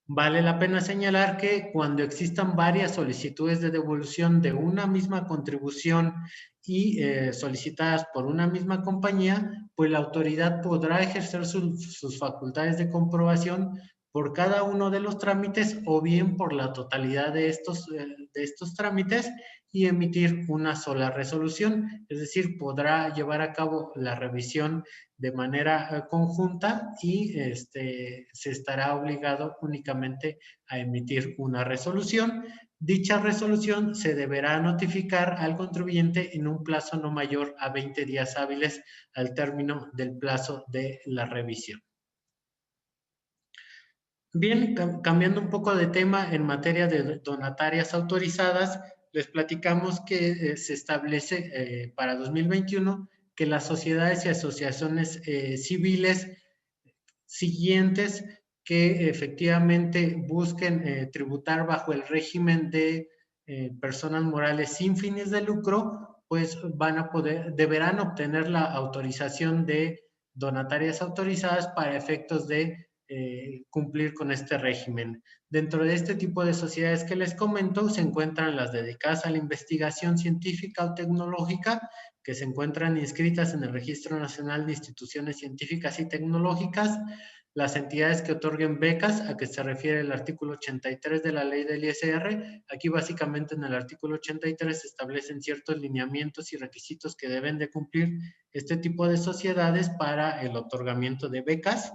Vale la pena señalar que cuando existan varias solicitudes de devolución de una misma contribución y solicitadas por una misma compañía, pues la autoridad podrá ejercer sus facultades de comprobación por cada uno de los trámites o bien por la totalidad de estos trámites y emitir una sola resolución. Es decir, podrá llevar a cabo la revisión de manera conjunta y se estará obligado únicamente a emitir una resolución. Dicha resolución se deberá notificar al contribuyente en un plazo no mayor a 20 días hábiles al término del plazo de la revisión. Bien, cambiando un poco de tema en materia de donatarias autorizadas, les platicamos que se establece para 2021 que las sociedades y asociaciones civiles siguientes que efectivamente busquen tributar bajo el régimen de personas morales sin fines de lucro, pues deberán obtener la autorización de donatarias autorizadas para efectos de cumplir con este régimen. Dentro de este tipo de sociedades que les comento se encuentran las dedicadas a la investigación científica o tecnológica, que se encuentran inscritas en el Registro Nacional de Instituciones Científicas y Tecnológicas, las entidades que otorguen becas, a que se refiere el artículo 83 de la ley del ISR. Aquí básicamente en el artículo 83 se establecen ciertos lineamientos y requisitos que deben de cumplir este tipo de sociedades para el otorgamiento de becas.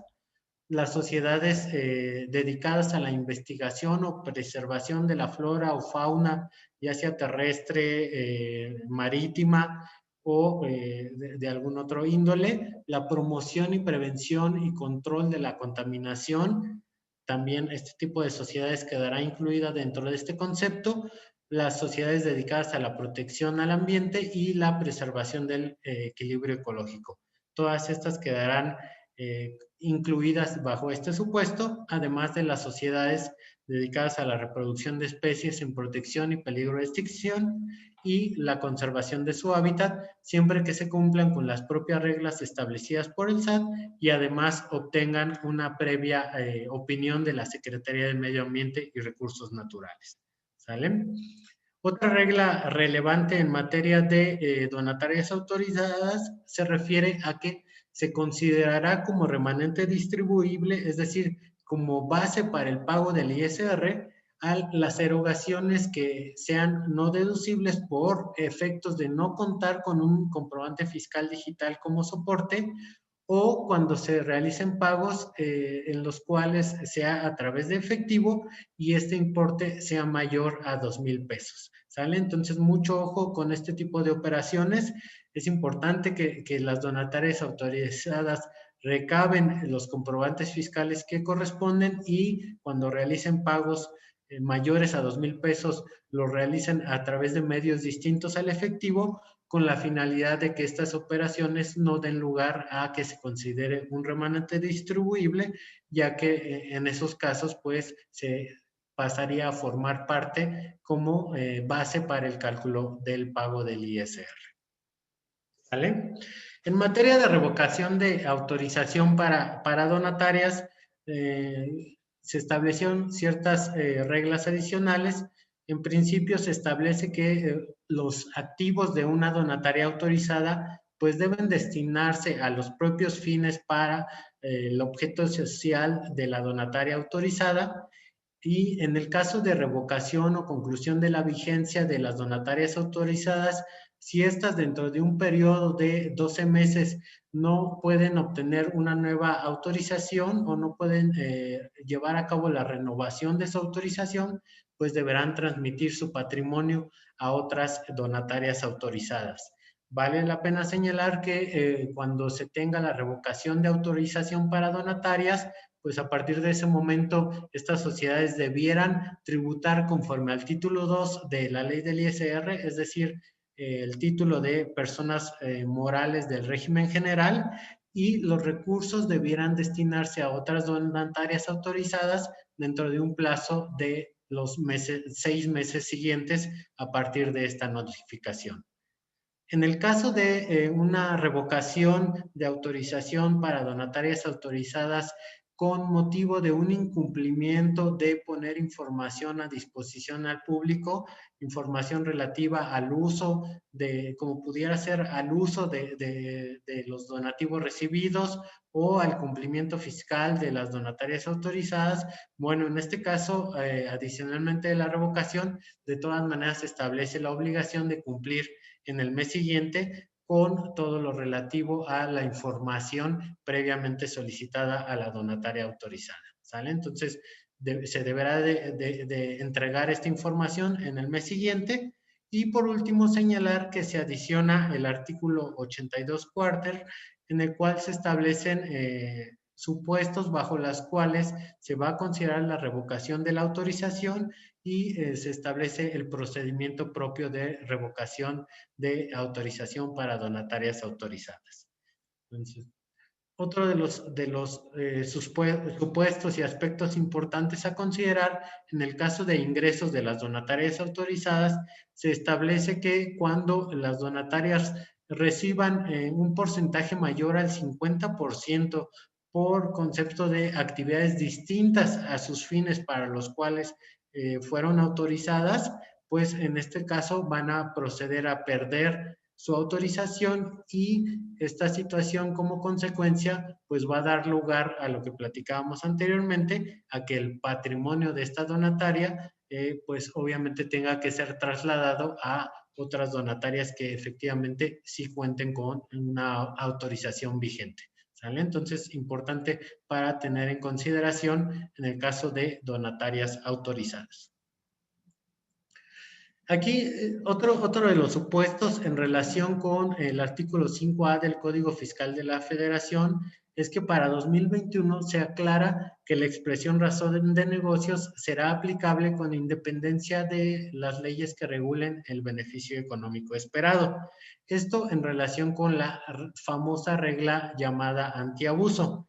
Las sociedades dedicadas a la investigación o preservación de la flora o fauna, ya sea terrestre, marítima o de algún otro índole, la promoción y prevención y control de la contaminación, también este tipo de sociedades quedará incluida dentro de este concepto, las sociedades dedicadas a la protección al ambiente y la preservación del equilibrio ecológico. Todas estas quedarán incluidas bajo este supuesto, además de las sociedades dedicadas a la reproducción de especies en protección y peligro de extinción y la conservación de su hábitat, siempre que se cumplan con las propias reglas establecidas por el SAT y además obtengan una previa opinión de la Secretaría del Medio Ambiente y Recursos Naturales. ¿Sale? Otra regla relevante en materia de donatarias autorizadas se refiere a que se considerará como remanente distribuible, es decir, como base para el pago del ISR, a las erogaciones que sean no deducibles por efectos de no contar con un comprobante fiscal digital como soporte o cuando se realicen pagos en los cuales sea a través de efectivo y este importe sea mayor a 2,000 pesos. ¿Sale? Entonces, mucho ojo con este tipo de operaciones. Es importante que las donatarias autorizadas recaben los comprobantes fiscales que corresponden y cuando realicen pagos mayores a 2,000 pesos, los realicen a través de medios distintos al efectivo, con la finalidad de que estas operaciones no den lugar a que se considere un remanente distribuible, ya que en esos casos, pues, se pasaría a formar parte como base para el cálculo del pago del ISR. ¿Vale? En materia de revocación de autorización para donatarias, se establecieron ciertas reglas adicionales. En principio se establece que los activos de una donataria autorizada pues deben destinarse a los propios fines para el objeto social de la donataria autorizada y en el caso de revocación o conclusión de la vigencia de las donatarias autorizadas, si estas dentro de un periodo de 12 meses no pueden obtener una nueva autorización o no pueden llevar a cabo la renovación de su autorización, pues deberán transmitir su patrimonio a otras donatarias autorizadas. Vale la pena señalar que cuando se tenga la revocación de autorización para donatarias, pues a partir de ese momento estas sociedades debieran tributar conforme al título 2 de la ley del ISR, es decir, el título de personas morales del régimen general, y los recursos debieran destinarse a otras donatarias autorizadas dentro de un plazo de los 6 meses siguientes a partir de esta notificación. En el caso de una revocación de autorización para donatarias autorizadas con motivo de un incumplimiento de poner información a disposición al público, información relativa al uso de, como pudiera ser al uso de los donativos recibidos o al cumplimiento fiscal de las donatarias autorizadas, bueno, en este caso, adicionalmente de la revocación, de todas maneras se establece la obligación de cumplir en el mes siguiente con todo lo relativo a la información previamente solicitada a la donataria autorizada. ¿Sale? Entonces, se deberá de entregar esta información en el mes siguiente. Y por último, señalar que se adiciona el artículo 82 cuarter, en el cual se establecen supuestos bajo los cuales se va a considerar la revocación de la autorización y se establece el procedimiento propio de revocación de autorización para donatarias autorizadas. Entonces, otro de los supuestos y aspectos importantes a considerar en el caso de ingresos de las donatarias autorizadas, se establece que cuando las donatarias reciban un porcentaje mayor al 50% por concepto de actividades distintas a sus fines para los cuales fueron autorizadas, pues en este caso van a proceder a perder su autorización y esta situación como consecuencia pues va a dar lugar a lo que platicábamos anteriormente, a que el patrimonio de esta donataria pues obviamente tenga que ser trasladado a otras donatarias que efectivamente sí cuenten con una autorización vigente. ¿Sale? Entonces, importante para tener en consideración en el caso de donatarias autorizadas. Aquí, otro de los supuestos en relación con el artículo 5A del Código Fiscal de la Federación es que para 2021 se aclara que la expresión razón de negocios será aplicable con independencia de las leyes que regulen el beneficio económico esperado. Esto en relación con la famosa regla llamada antiabuso.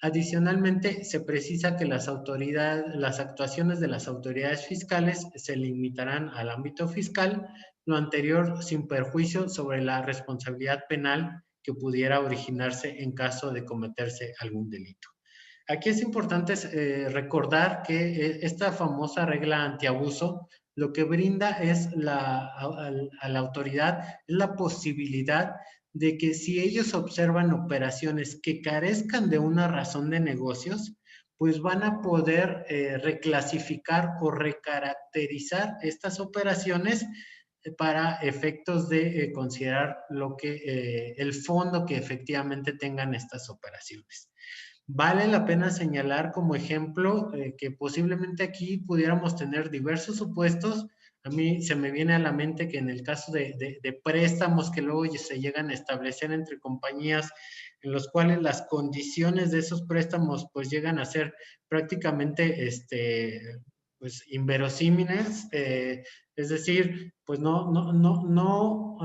Adicionalmente, se precisa que las actuaciones de las autoridades fiscales se limitarán al ámbito fiscal, lo anterior sin perjuicio sobre la responsabilidad penal que pudiera originarse en caso de cometerse algún delito. Aquí es importante recordar que esta famosa regla antiabuso lo que brinda es a la autoridad es la posibilidad de que si ellos observan operaciones que carezcan de una razón de negocios, pues van a poder reclasificar o recaracterizar estas operaciones para efectos de considerar el fondo que efectivamente tengan estas operaciones. Vale la pena señalar como ejemplo que posiblemente aquí pudiéramos tener diversos supuestos. A mí se me viene a la mente que en el caso de préstamos que luego se llegan a establecer entre compañías, en los cuales las condiciones de esos préstamos pues llegan a ser prácticamente pues inverosímiles, es decir, pues no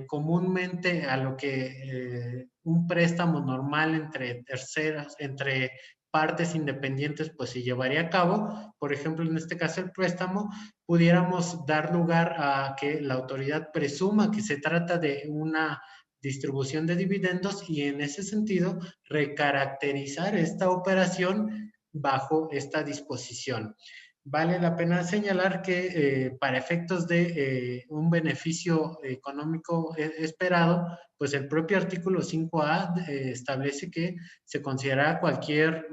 comúnmente a lo que un préstamo normal entre terceras, entre partes independientes, pues se llevaría a cabo. Por ejemplo, en este caso el préstamo, pudiéramos dar lugar a que la autoridad presuma que se trata de una distribución de dividendos y en ese sentido recaracterizar esta operación bajo esta disposición. Vale la pena señalar que para efectos de un beneficio económico esperado, pues el propio artículo 5A establece que se considera cualquier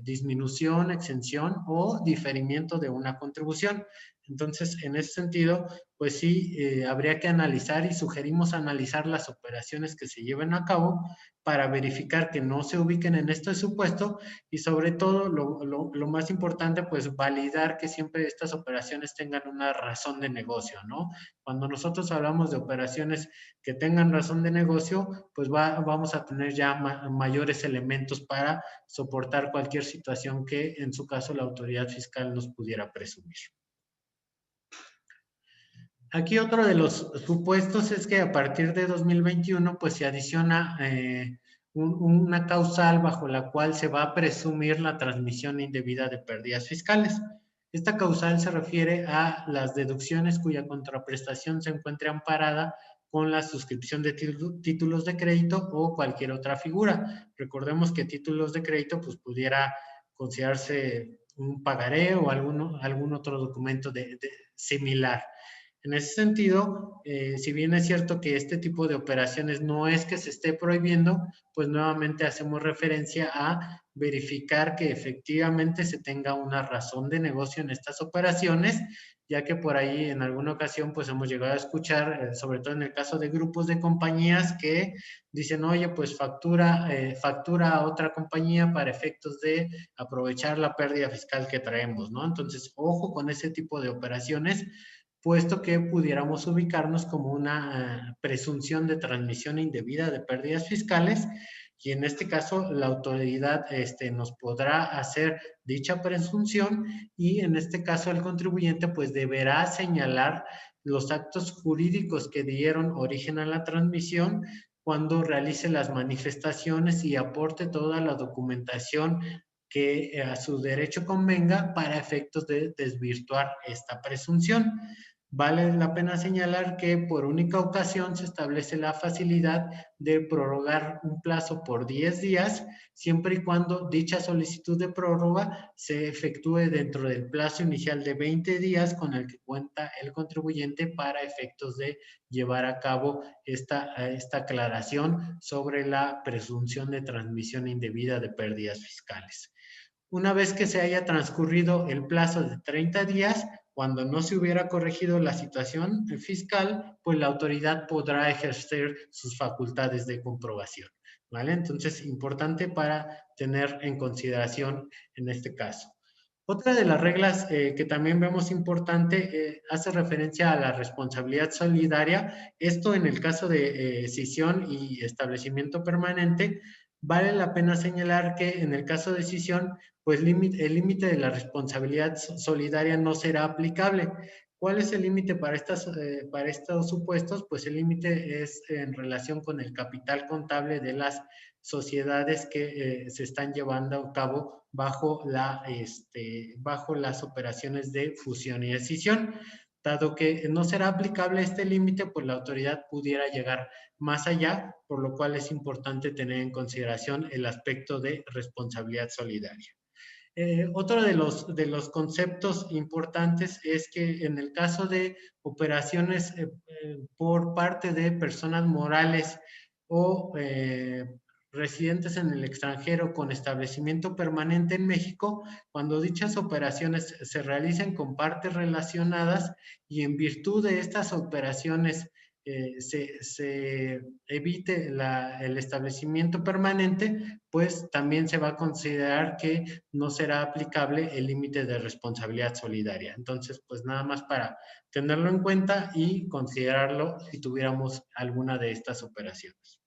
disminución, exención o diferimiento de una contribución. Entonces, en ese sentido, pues sí, habría que analizar y sugerimos analizar las operaciones que se lleven a cabo para verificar que no se ubiquen en este supuesto y sobre todo, lo más importante, pues validar que siempre estas operaciones tengan una razón de negocio, ¿no? Cuando nosotros hablamos de operaciones que tengan razón de negocio, pues vamos a tener ya mayores elementos para soportar cualquier situación que en su caso la autoridad fiscal nos pudiera presumir. Aquí otro de los supuestos es que a partir de 2021 pues se adiciona una causal bajo la cual se va a presumir la transmisión indebida de pérdidas fiscales. Esta causal se refiere a las deducciones cuya contraprestación se encuentre amparada con la suscripción de títulos de crédito o cualquier otra figura. Recordemos que títulos de crédito pues pudiera considerarse un pagaré o algún otro documento similar. En ese sentido, si bien es cierto que este tipo de operaciones no es que se esté prohibiendo, pues nuevamente hacemos referencia a verificar que efectivamente se tenga una razón de negocio en estas operaciones, ya que por ahí en alguna ocasión pues hemos llegado a escuchar, sobre todo en el caso de grupos de compañías que dicen, oye, pues factura a otra compañía para efectos de aprovechar la pérdida fiscal que traemos, ¿no? Entonces, ojo con ese tipo de operaciones, puesto que pudiéramos ubicarnos como una presunción de transmisión indebida de pérdidas fiscales y en este caso la autoridad nos podrá hacer dicha presunción y en este caso el contribuyente pues deberá señalar los actos jurídicos que dieron origen a la transmisión cuando realice las manifestaciones y aporte toda la documentación que a su derecho convenga para efectos de desvirtuar esta presunción. Vale la pena señalar que por única ocasión se establece la facilidad de prorrogar un plazo por 10 días, siempre y cuando dicha solicitud de prórroga se efectúe dentro del plazo inicial de 20 días con el que cuenta el contribuyente para efectos de llevar a cabo esta aclaración sobre la presunción de transmisión indebida de pérdidas fiscales. Una vez que se haya transcurrido el plazo de 30 días, cuando no se hubiera corregido la situación fiscal, pues la autoridad podrá ejercer sus facultades de comprobación, ¿vale? Entonces, importante para tener en consideración en este caso. Otra de las reglas que también vemos importante hace referencia a la responsabilidad solidaria. Esto en el caso de escisión y establecimiento permanente, vale la pena señalar que en el caso de escisión, pues el límite de la responsabilidad solidaria no será aplicable. ¿Cuál es el límite para estos supuestos? Pues el límite es en relación con el capital contable de las sociedades que se están llevando a cabo bajo las operaciones de fusión y escisión. Dado que no será aplicable este límite, pues la autoridad pudiera llegar más allá, por lo cual es importante tener en consideración el aspecto de responsabilidad solidaria. Otro de los conceptos importantes es que en el caso de operaciones por parte de personas morales o residentes en el extranjero con establecimiento permanente en México, cuando dichas operaciones se realicen con partes relacionadas y en virtud de estas operaciones se evite el establecimiento permanente, pues también se va a considerar que no será aplicable el límite de responsabilidad solidaria. Entonces, pues nada más para tenerlo en cuenta y considerarlo si tuviéramos alguna de estas operaciones.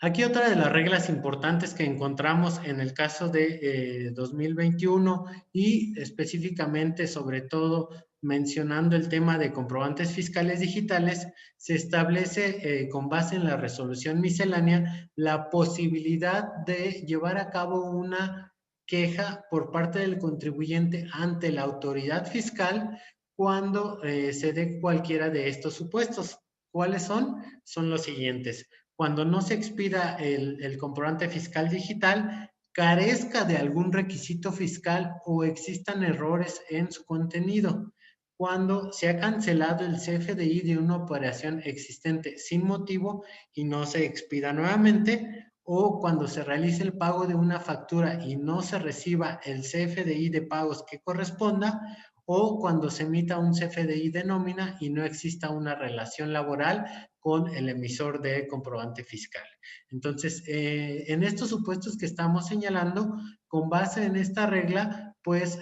Aquí otra de las reglas importantes que encontramos en el caso de 2021 y específicamente, sobre todo, mencionando el tema de comprobantes fiscales digitales, se establece con base en la resolución miscelánea la posibilidad de llevar a cabo una queja por parte del contribuyente ante la autoridad fiscal cuando se dé cualquiera de estos supuestos. ¿Cuáles son? Son los siguientes. Cuando no se expida el comprobante fiscal digital, carezca de algún requisito fiscal o existan errores en su contenido. Cuando se ha cancelado el CFDI de una operación existente sin motivo y no se expida nuevamente, o cuando se realice el pago de una factura y no se reciba el CFDI de pagos que corresponda, o cuando se emita un CFDI de nómina y no exista una relación laboral con el emisor de comprobante fiscal. Entonces, en estos supuestos que estamos señalando, con base en esta regla, pues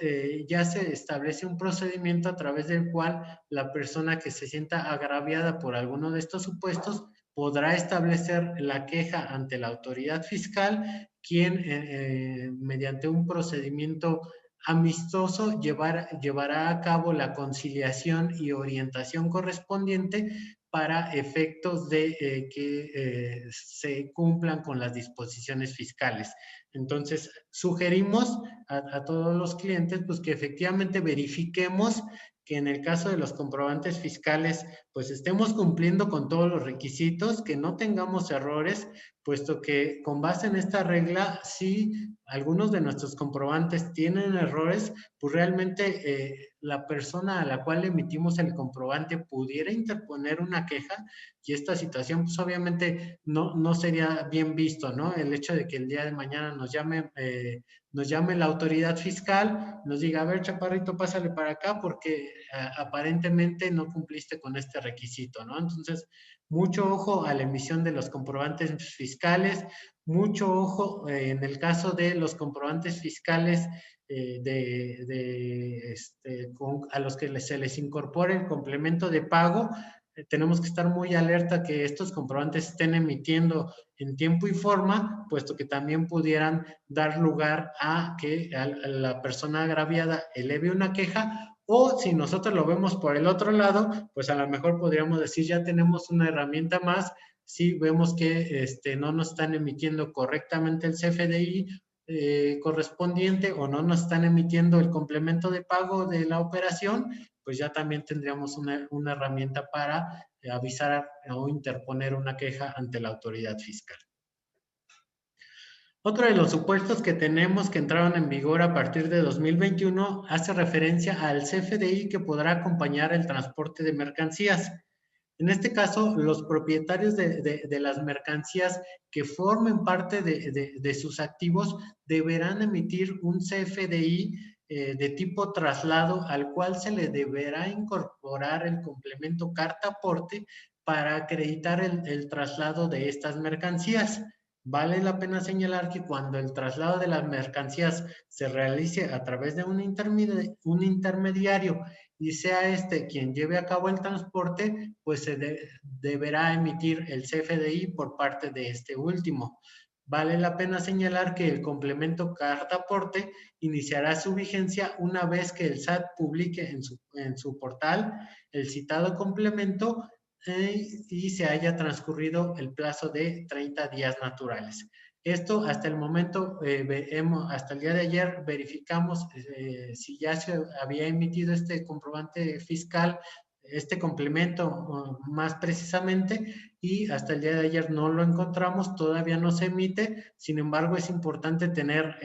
ya se establece un procedimiento a través del cual la persona que se sienta agraviada por alguno de estos supuestos podrá establecer la queja ante la autoridad fiscal, quien mediante un procedimiento amistoso llevará a cabo la conciliación y orientación correspondiente para efectos de que se cumplan con las disposiciones fiscales. Entonces, sugerimos a todos los clientes pues que efectivamente verifiquemos que en el caso de los comprobantes fiscales, pues estemos cumpliendo con todos los requisitos, que no tengamos errores, puesto que con base en esta regla, si algunos de nuestros comprobantes tienen errores, pues realmente la persona a la cual emitimos el comprobante pudiera interponer una queja y esta situación pues obviamente no sería bien visto, ¿no? El hecho de que el día de mañana nos llame la autoridad fiscal, nos diga, a ver, chaparrito, pásale para acá porque aparentemente no cumpliste con este requisito, ¿no? Entonces, mucho ojo a la emisión de los comprobantes fiscales, mucho ojo en el caso de los comprobantes fiscales a los que se les incorpore el complemento de pago. Tenemos que estar muy alerta que estos comprobantes estén emitiendo en tiempo y forma, puesto que también pudieran dar lugar a que la persona agraviada eleve una queja, o si nosotros lo vemos por el otro lado, pues a lo mejor podríamos decir ya tenemos una herramienta más si vemos que no nos están emitiendo correctamente el CFDI correspondiente o no nos están emitiendo el complemento de pago de la operación, pues ya también tendríamos una herramienta para avisar o interponer una queja ante la autoridad fiscal. Otro de los supuestos que tenemos que entraron en vigor a partir de 2021 hace referencia al CFDI que podrá acompañar el transporte de mercancías. En este caso, los propietarios de las mercancías que formen parte de sus activos deberán emitir un CFDI de tipo traslado al cual se le deberá incorporar el complemento carta aporte para acreditar el traslado de estas mercancías. Vale la pena señalar que cuando el traslado de las mercancías se realice a través de un intermediario y sea quien lleve a cabo el transporte, pues se deberá emitir el CFDI por parte de este último. Vale la pena señalar que el complemento carta aporte iniciará su vigencia una vez que el SAT publique en su portal el citado complemento y se haya transcurrido el plazo de 30 días naturales. Esto hasta el momento, hasta el día de ayer verificamos si ya se había emitido este comprobante fiscal, este complemento más precisamente, y hasta el día de ayer no lo encontramos, todavía no se emite. Sin embargo, es importante tener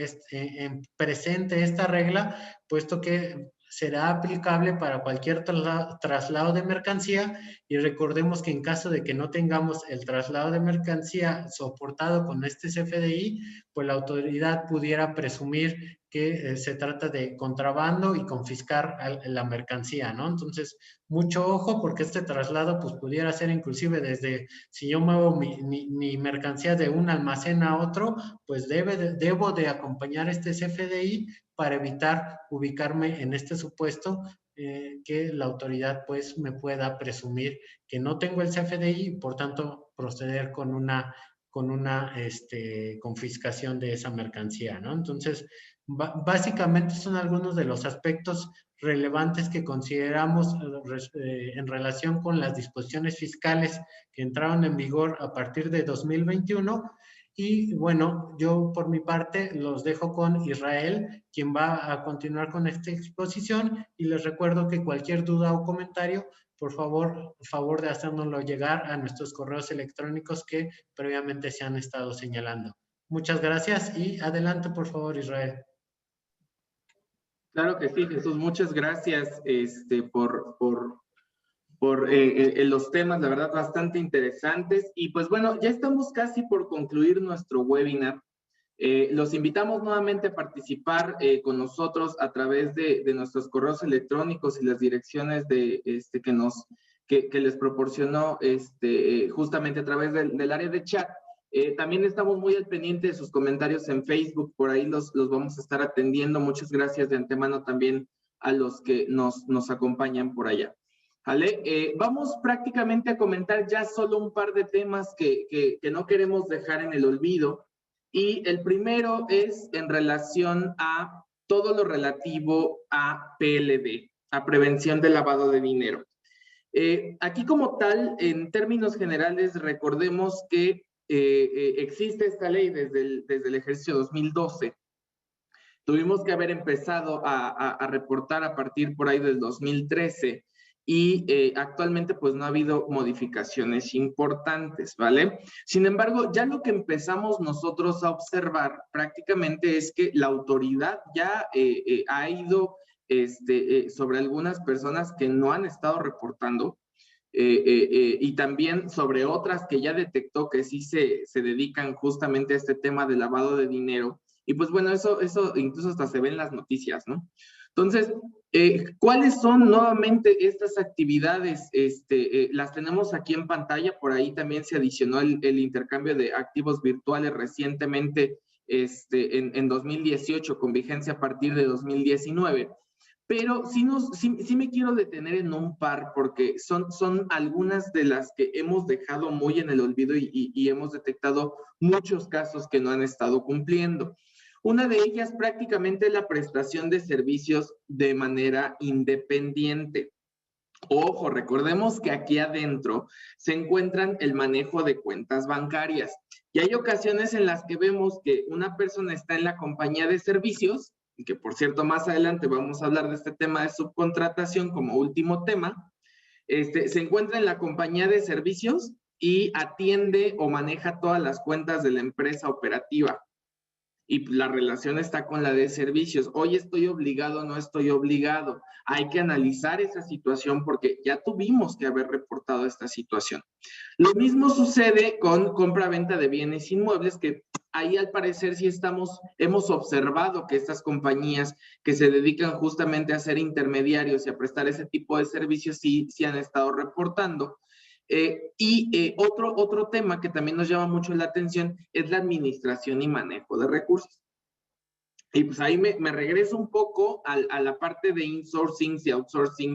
presente esta regla, puesto que será aplicable para cualquier traslado de mercancía, y recordemos que en caso de que no tengamos el traslado de mercancía soportado con este CFDI, pues la autoridad pudiera presumir que se trata de contrabando y confiscar la mercancía, ¿no? Entonces, mucho ojo, porque este traslado pues pudiera ser inclusive desde, si yo muevo mi mercancía de un almacén a otro, pues debo de acompañar este CFDI para evitar ubicarme en este supuesto que la autoridad pues me pueda presumir que no tengo el CFDI y por tanto proceder con una confiscación de esa mercancía, ¿no? Entonces, básicamente son algunos de los aspectos relevantes que consideramos en relación con las disposiciones fiscales que entraron en vigor a partir de 2021. Y bueno, yo por mi parte los dejo con Israel, quien va a continuar con esta exposición, y les recuerdo que cualquier duda o comentario, por favor de hacérnoslo llegar a nuestros correos electrónicos que previamente se han estado señalando. Muchas gracias y adelante, por favor, Israel. Claro que sí, Jesús. Muchas gracias por los temas, la verdad, bastante interesantes. Y pues bueno, ya estamos casi por concluir nuestro webinar. Los invitamos nuevamente a participar con nosotros a través de nuestros correos electrónicos y las direcciones que les proporcionó justamente a través del área de chat. También estamos muy al pendiente de sus comentarios en Facebook, por ahí los vamos a estar atendiendo. Muchas gracias de antemano también a los que nos acompañan por allá. ¿Vale? Vamos prácticamente a comentar ya solo un par de temas que no queremos dejar en el olvido. Y el primero es en relación a todo lo relativo a PLD, a prevención del lavado de dinero. Aquí como tal, en términos generales, recordemos que existe esta ley desde el ejercicio 2012. Tuvimos que haber empezado a reportar a partir por ahí del 2013 y actualmente pues no ha habido modificaciones importantes, ¿vale? Sin embargo, ya lo que empezamos nosotros a observar prácticamente es que la autoridad ya ha ido sobre algunas personas que no han estado reportando y también sobre otras que ya detectó que sí se dedican justamente a este tema de lavado de dinero. Y pues bueno, eso incluso hasta se ve en las noticias, ¿no? Entonces, ¿cuáles son nuevamente estas actividades? Las tenemos aquí en pantalla, por ahí también se adicionó el intercambio de activos virtuales recientemente en 2018 con vigencia a partir de 2019. Pero sí me quiero detener en un par porque son algunas de las que hemos dejado muy en el olvido y hemos detectado muchos casos que no han estado cumpliendo. Una de ellas prácticamente es la prestación de servicios de manera independiente. Ojo, recordemos que aquí adentro se encuentran el manejo de cuentas bancarias. Y hay ocasiones en las que vemos que una persona está en la compañía de servicios, y que por cierto más adelante vamos a hablar de este tema de subcontratación como último tema, se encuentra en la compañía de servicios y atiende o maneja todas las cuentas de la empresa operativa. Y la relación está con la de servicios. Hoy estoy obligado, no estoy obligado. Hay que analizar esa situación porque ya tuvimos que haber reportado esta situación. Lo mismo sucede con compra-venta de bienes inmuebles, que ahí al parecer sí hemos observado que estas compañías que se dedican justamente a ser intermediarios y a prestar ese tipo de servicios sí han estado reportando. Otro tema que también nos llama mucho la atención es la administración y manejo de recursos. Y pues ahí me regreso un poco a la parte de insourcing y outsourcing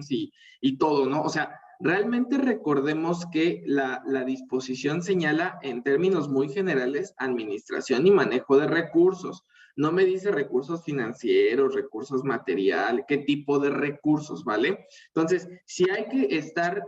y todo, ¿no? O sea, realmente recordemos que la disposición señala en términos muy generales administración y manejo de recursos. No me dice recursos financieros, recursos materiales, qué tipo de recursos, ¿vale? Entonces, sí hay que estar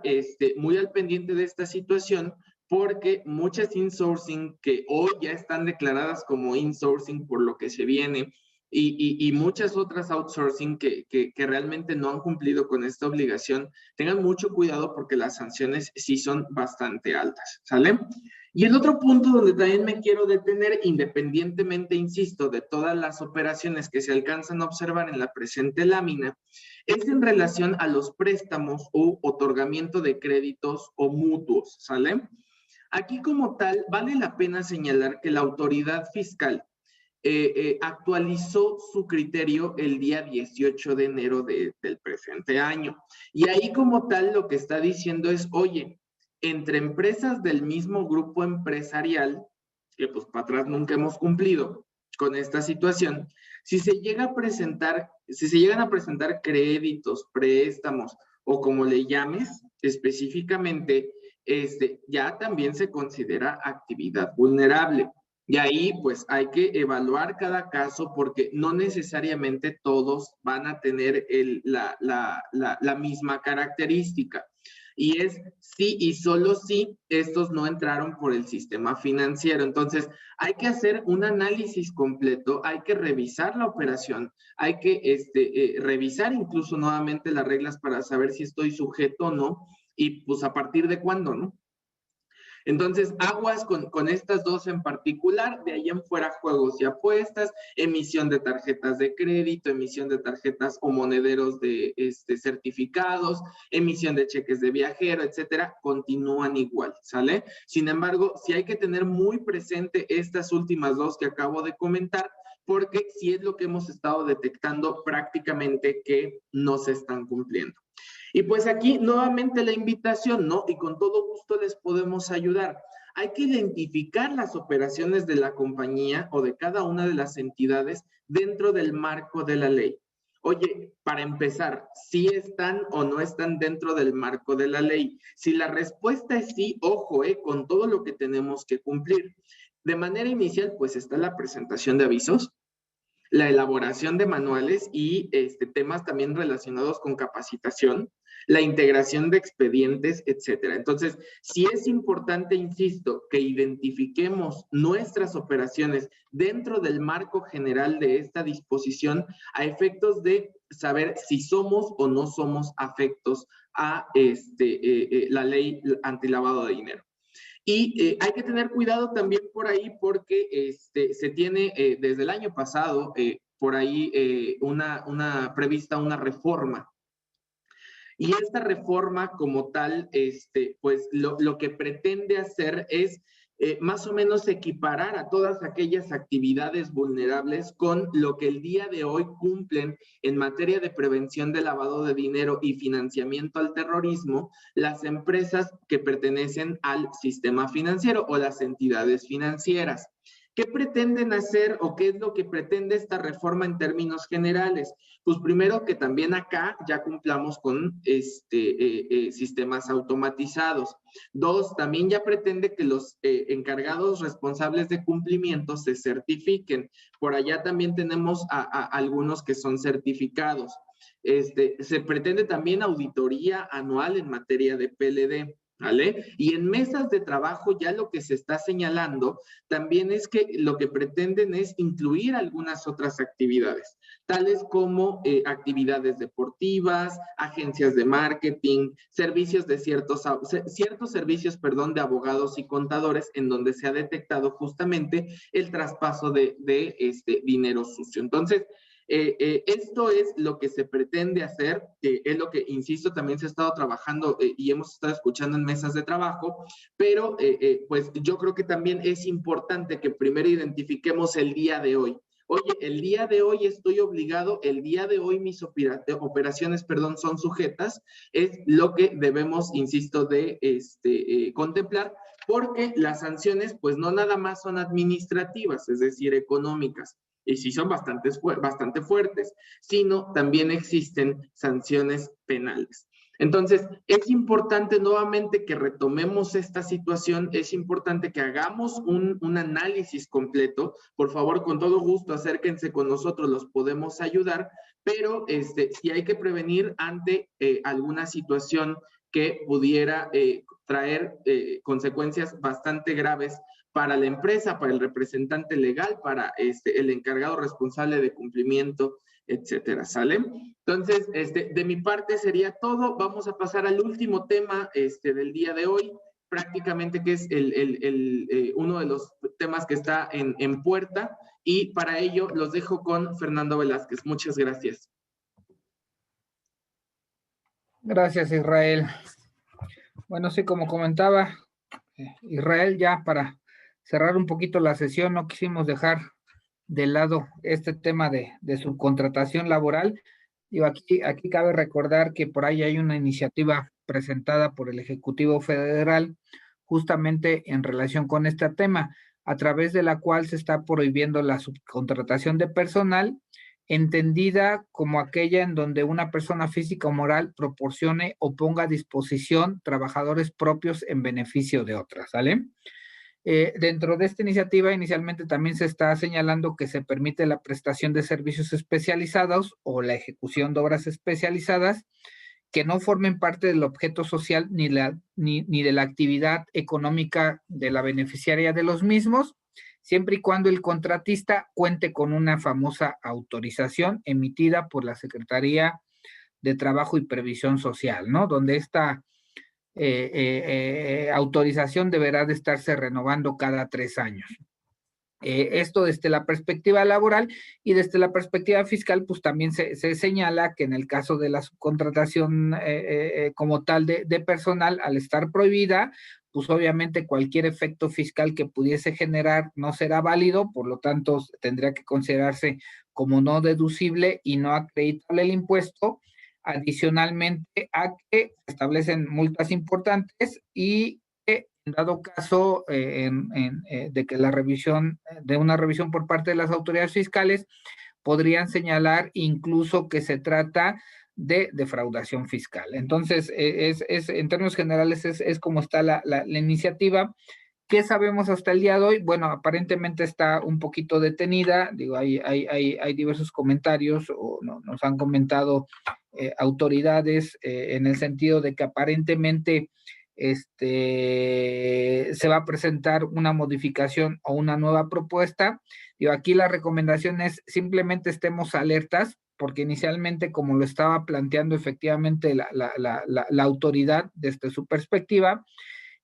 muy al pendiente de esta situación porque muchas insourcing que hoy ya están declaradas como insourcing por lo que se viene y muchas otras outsourcing que realmente no han cumplido con esta obligación, tengan mucho cuidado porque las sanciones sí son bastante altas, ¿sale? Y el otro punto donde también me quiero detener, independientemente, insisto, de todas las operaciones que se alcanzan a observar en la presente lámina, es en relación a los préstamos o otorgamiento de créditos o mutuos, ¿sale? Aquí como tal, vale la pena señalar que la autoridad fiscal actualizó su criterio el día 18 de enero del presente año. Y ahí como tal lo que está diciendo es, oye, entre empresas del mismo grupo empresarial, que pues para atrás nunca hemos cumplido con esta situación, si se llegan a presentar créditos, préstamos o como le llames específicamente, ya también se considera actividad vulnerable. Y ahí pues hay que evaluar cada caso porque no necesariamente todos van a tener la misma característica. Y es sí y solo si estos no entraron por el sistema financiero. Entonces hay que hacer un análisis completo, hay que revisar la operación, hay que revisar incluso nuevamente las reglas para saber si estoy sujeto o no y pues a partir de cuándo, ¿no? Entonces, aguas con estas dos en particular, de ahí en fuera juegos y apuestas, emisión de tarjetas de crédito, emisión de tarjetas o monederos de certificados, emisión de cheques de viajero, etcétera, continúan igual, ¿sale? Sin embargo, sí hay que tener muy presente estas últimas dos que acabo de comentar, porque sí es lo que hemos estado detectando prácticamente que no se están cumpliendo. Y pues aquí nuevamente la invitación, ¿no? Y con todo gusto les podemos ayudar. Hay que identificar las operaciones de la compañía o de cada una de las entidades dentro del marco de la ley. Oye, para empezar, ¿sí están o no están dentro del marco de la ley? Si la respuesta es sí, ojo, con todo lo que tenemos que cumplir. De manera inicial, pues está la presentación de avisos, la elaboración de manuales y temas también relacionados con capacitación, la integración de expedientes, etcétera. Entonces, sí es importante, insisto, que identifiquemos nuestras operaciones dentro del marco general de esta disposición a efectos de saber si somos o no somos afectos a la ley antilavado de dinero. Y hay que tener cuidado también por ahí porque se tiene desde el año pasado por ahí prevista una reforma. Y esta reforma como tal, pues lo que pretende hacer es más o menos equiparar a todas aquellas actividades vulnerables con lo que el día de hoy cumplen en materia de prevención de lavado de dinero y financiamiento al terrorismo las empresas que pertenecen al sistema financiero o las entidades financieras. ¿Qué pretenden hacer o qué es lo que pretende esta reforma en términos generales? Pues primero que también acá ya cumplamos con sistemas automatizados. Dos, también ya pretende que los encargados responsables de cumplimiento se certifiquen. Por allá también tenemos a algunos que son certificados. Se pretende también auditoría anual en materia de PLD. ¿Vale? Y en mesas de trabajo ya lo que se está señalando también es que lo que pretenden es incluir algunas otras actividades, tales como actividades deportivas, agencias de marketing, servicios de ciertos servicios, de abogados y contadores en donde se ha detectado justamente el traspaso de dinero sucio. Entonces, esto es lo que se pretende hacer, es lo que, insisto, también se ha estado trabajando y hemos estado escuchando en mesas de trabajo, pero pues yo creo que también es importante que primero identifiquemos el día de hoy. Oye, el día de hoy estoy obligado, el día de hoy mis operaciones, son sujetas, es lo que debemos, insisto, de contemplar, porque las sanciones pues no nada más son administrativas, es decir, económicas, y sí son bastante fuertes, sino también existen sanciones penales. Entonces, es importante nuevamente que retomemos esta situación, es importante que hagamos un análisis completo. Por favor, con todo gusto, acérquense con nosotros, los podemos ayudar, pero sí hay que prevenir ante alguna situación que pudiera traer consecuencias bastante graves para la empresa, para el representante legal, para el encargado responsable de cumplimiento, etcétera, ¿sale? Entonces, de mi parte sería todo. Vamos a pasar al último tema del día de hoy, prácticamente que es uno de los temas que está en puerta, y para ello los dejo con Fernando Velázquez. Muchas gracias. Gracias, Israel. Bueno, sí, como comentaba Israel, ya para cerrar un poquito la sesión, no quisimos dejar de lado este tema de subcontratación laboral. Digo, aquí cabe recordar que por ahí hay una iniciativa presentada por el Ejecutivo Federal justamente en relación con este tema, a través de la cual se está prohibiendo la subcontratación de personal, entendida como aquella en donde una persona física o moral proporcione o ponga a disposición trabajadores propios en beneficio de otras, ¿sale? Dentro de esta iniciativa, inicialmente también se está señalando que se permite la prestación de servicios especializados o la ejecución de obras especializadas que no formen parte del objeto social ni de la actividad económica de la beneficiaria de los mismos, siempre y cuando el contratista cuente con una famosa autorización emitida por la Secretaría de Trabajo y Previsión Social, ¿no? Donde esta autorización deberá de estarse renovando cada 3 años. Esto desde la perspectiva laboral, y desde la perspectiva fiscal, pues también se señala que en el caso de la subcontratación como tal de personal, al estar prohibida, pues obviamente cualquier efecto fiscal que pudiese generar no será válido, por lo tanto tendría que considerarse como no deducible y no acreditable el impuesto, adicionalmente a que establecen multas importantes y que en dado caso de que de una revisión por parte de las autoridades fiscales, podrían señalar incluso que se trata de defraudación fiscal. Entonces, en términos generales, es como está la iniciativa. ¿Qué sabemos hasta el día de hoy? Bueno, aparentemente está un poquito detenida. Digo, hay diversos comentarios, o nos han comentado autoridades en el sentido de que aparentemente se va a presentar una modificación o una nueva propuesta. Digo, aquí la recomendación es simplemente estemos alertas, porque inicialmente, como lo estaba planteando efectivamente la autoridad desde su perspectiva,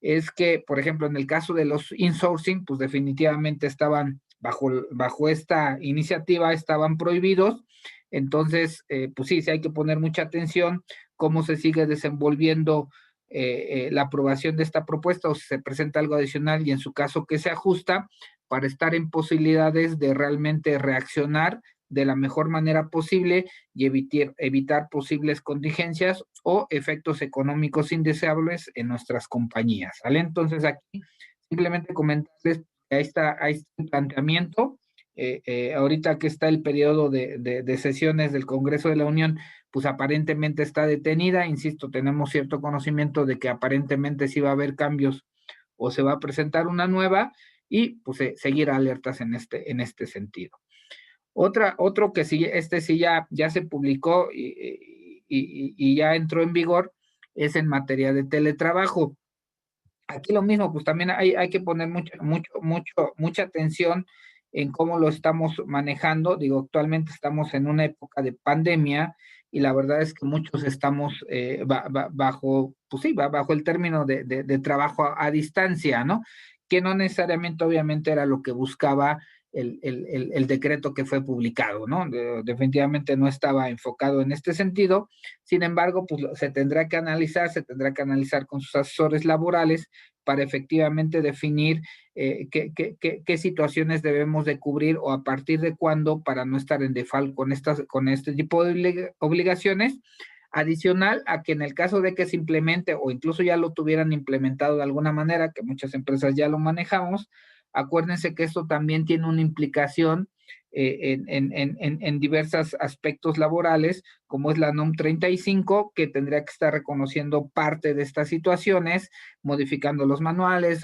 es que, por ejemplo, en el caso de los insourcing, pues definitivamente estaban bajo esta iniciativa, estaban prohibidos. Entonces, pues sí hay que poner mucha atención cómo se sigue desenvolviendo la aprobación de esta propuesta, o si se presenta algo adicional y en su caso que se ajusta, para estar en posibilidades de realmente reaccionar de la mejor manera posible y evitar posibles contingencias o efectos económicos indeseables en nuestras compañías, ¿vale? Entonces aquí simplemente comentarles que ahí está el planteamiento. Ahorita que está el periodo de sesiones del Congreso de la Unión, pues aparentemente está detenida. Insisto, tenemos cierto conocimiento de que aparentemente sí va a haber cambios o se va a presentar una nueva, y pues seguir alertas en este sentido. Otro que sí, sí ya se publicó y ya entró en vigor, es en materia de teletrabajo. Aquí lo mismo, pues también hay que poner mucha atención en cómo lo estamos manejando. Digo, actualmente estamos en una época de pandemia y la verdad es que muchos estamos bajo el término de trabajo a distancia, ¿no? Que no necesariamente obviamente era lo que buscaba el decreto que fue publicado, ¿no? Definitivamente no estaba enfocado en este sentido. Sin embargo, pues se tendrá que analizar con sus asesores laborales para efectivamente definir qué situaciones debemos de cubrir o a partir de cuándo, para no estar en default con este tipo de obligaciones. Adicional a que en el caso de que se implemente, o incluso ya lo tuvieran implementado de alguna manera, que muchas empresas ya lo manejamos, acuérdense que esto también tiene una implicación en diversos aspectos laborales, como es la NOM 35, que tendría que estar reconociendo parte de estas situaciones, modificando los manuales,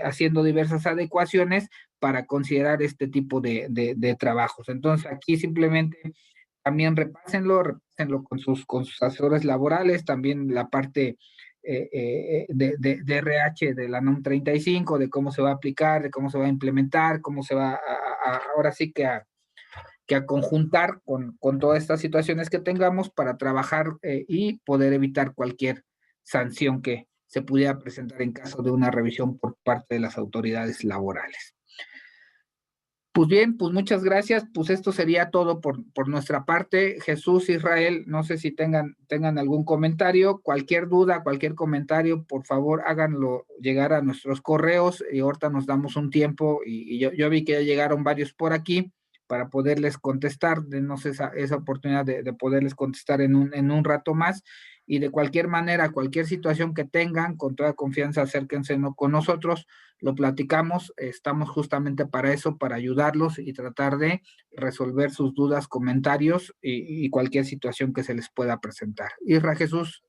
haciendo diversas adecuaciones para considerar este tipo de trabajos. Entonces, aquí simplemente también repásenlo con sus asesores laborales, también la parte de RH de la NOM 35, de cómo se va a aplicar, de cómo se va a implementar, cómo se va ahora sí que a conjuntar con todas estas situaciones que tengamos para trabajar y poder evitar cualquier sanción que se pudiera presentar en caso de una revisión por parte de las autoridades laborales. Pues bien, pues muchas gracias. Pues esto sería todo por nuestra parte. Jesús, Israel, no sé si tengan algún comentario, cualquier duda, cualquier comentario, por favor háganlo llegar a nuestros correos, y ahorita nos damos un tiempo y yo vi que ya llegaron varios por aquí para poderles contestar, denos esa oportunidad de poderles contestar en un rato más. Y de cualquier manera, cualquier situación que tengan, con toda confianza, acérquense con nosotros, lo platicamos, estamos justamente para eso, para ayudarlos y tratar de resolver sus dudas, comentarios y cualquier situación que se les pueda presentar. Isra, Jesús.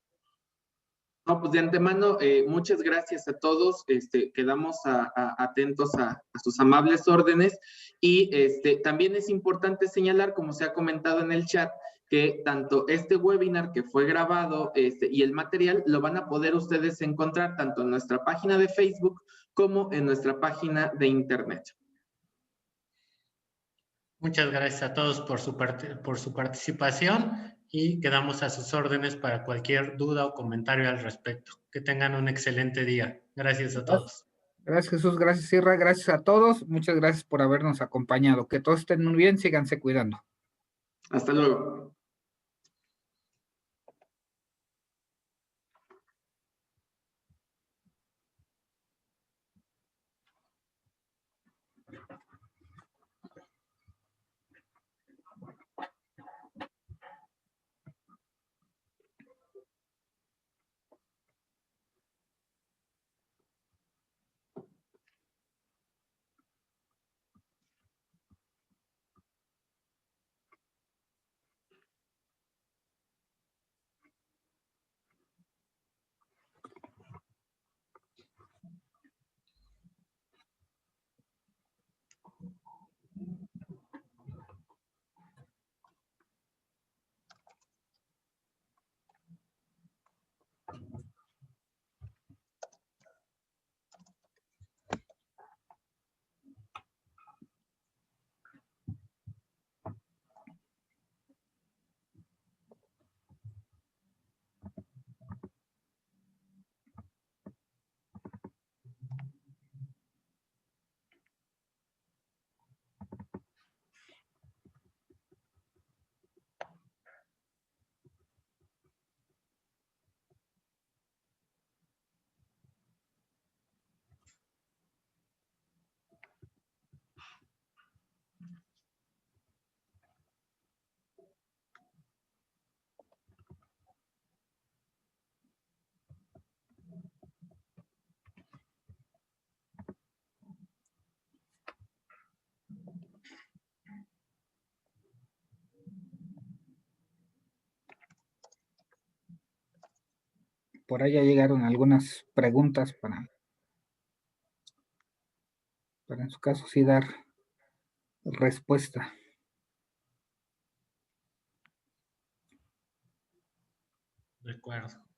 No, pues de antemano, muchas gracias a todos. Quedamos atentos a sus amables órdenes, y también es importante señalar, como se ha comentado en el chat, que tanto este webinar que fue grabado y el material lo van a poder ustedes encontrar tanto en nuestra página de Facebook como en nuestra página de internet. Muchas gracias a todos por su participación, y quedamos a sus órdenes para cualquier duda o comentario al respecto. Que tengan un excelente día. Gracias a todos. Gracias, Jesús. Gracias, Sierra. Gracias a todos. Muchas gracias por habernos acompañado. Que todos estén muy bien. Síganse cuidando. Hasta luego. Por ahí ya llegaron algunas preguntas para en su caso sí dar respuesta. De acuerdo.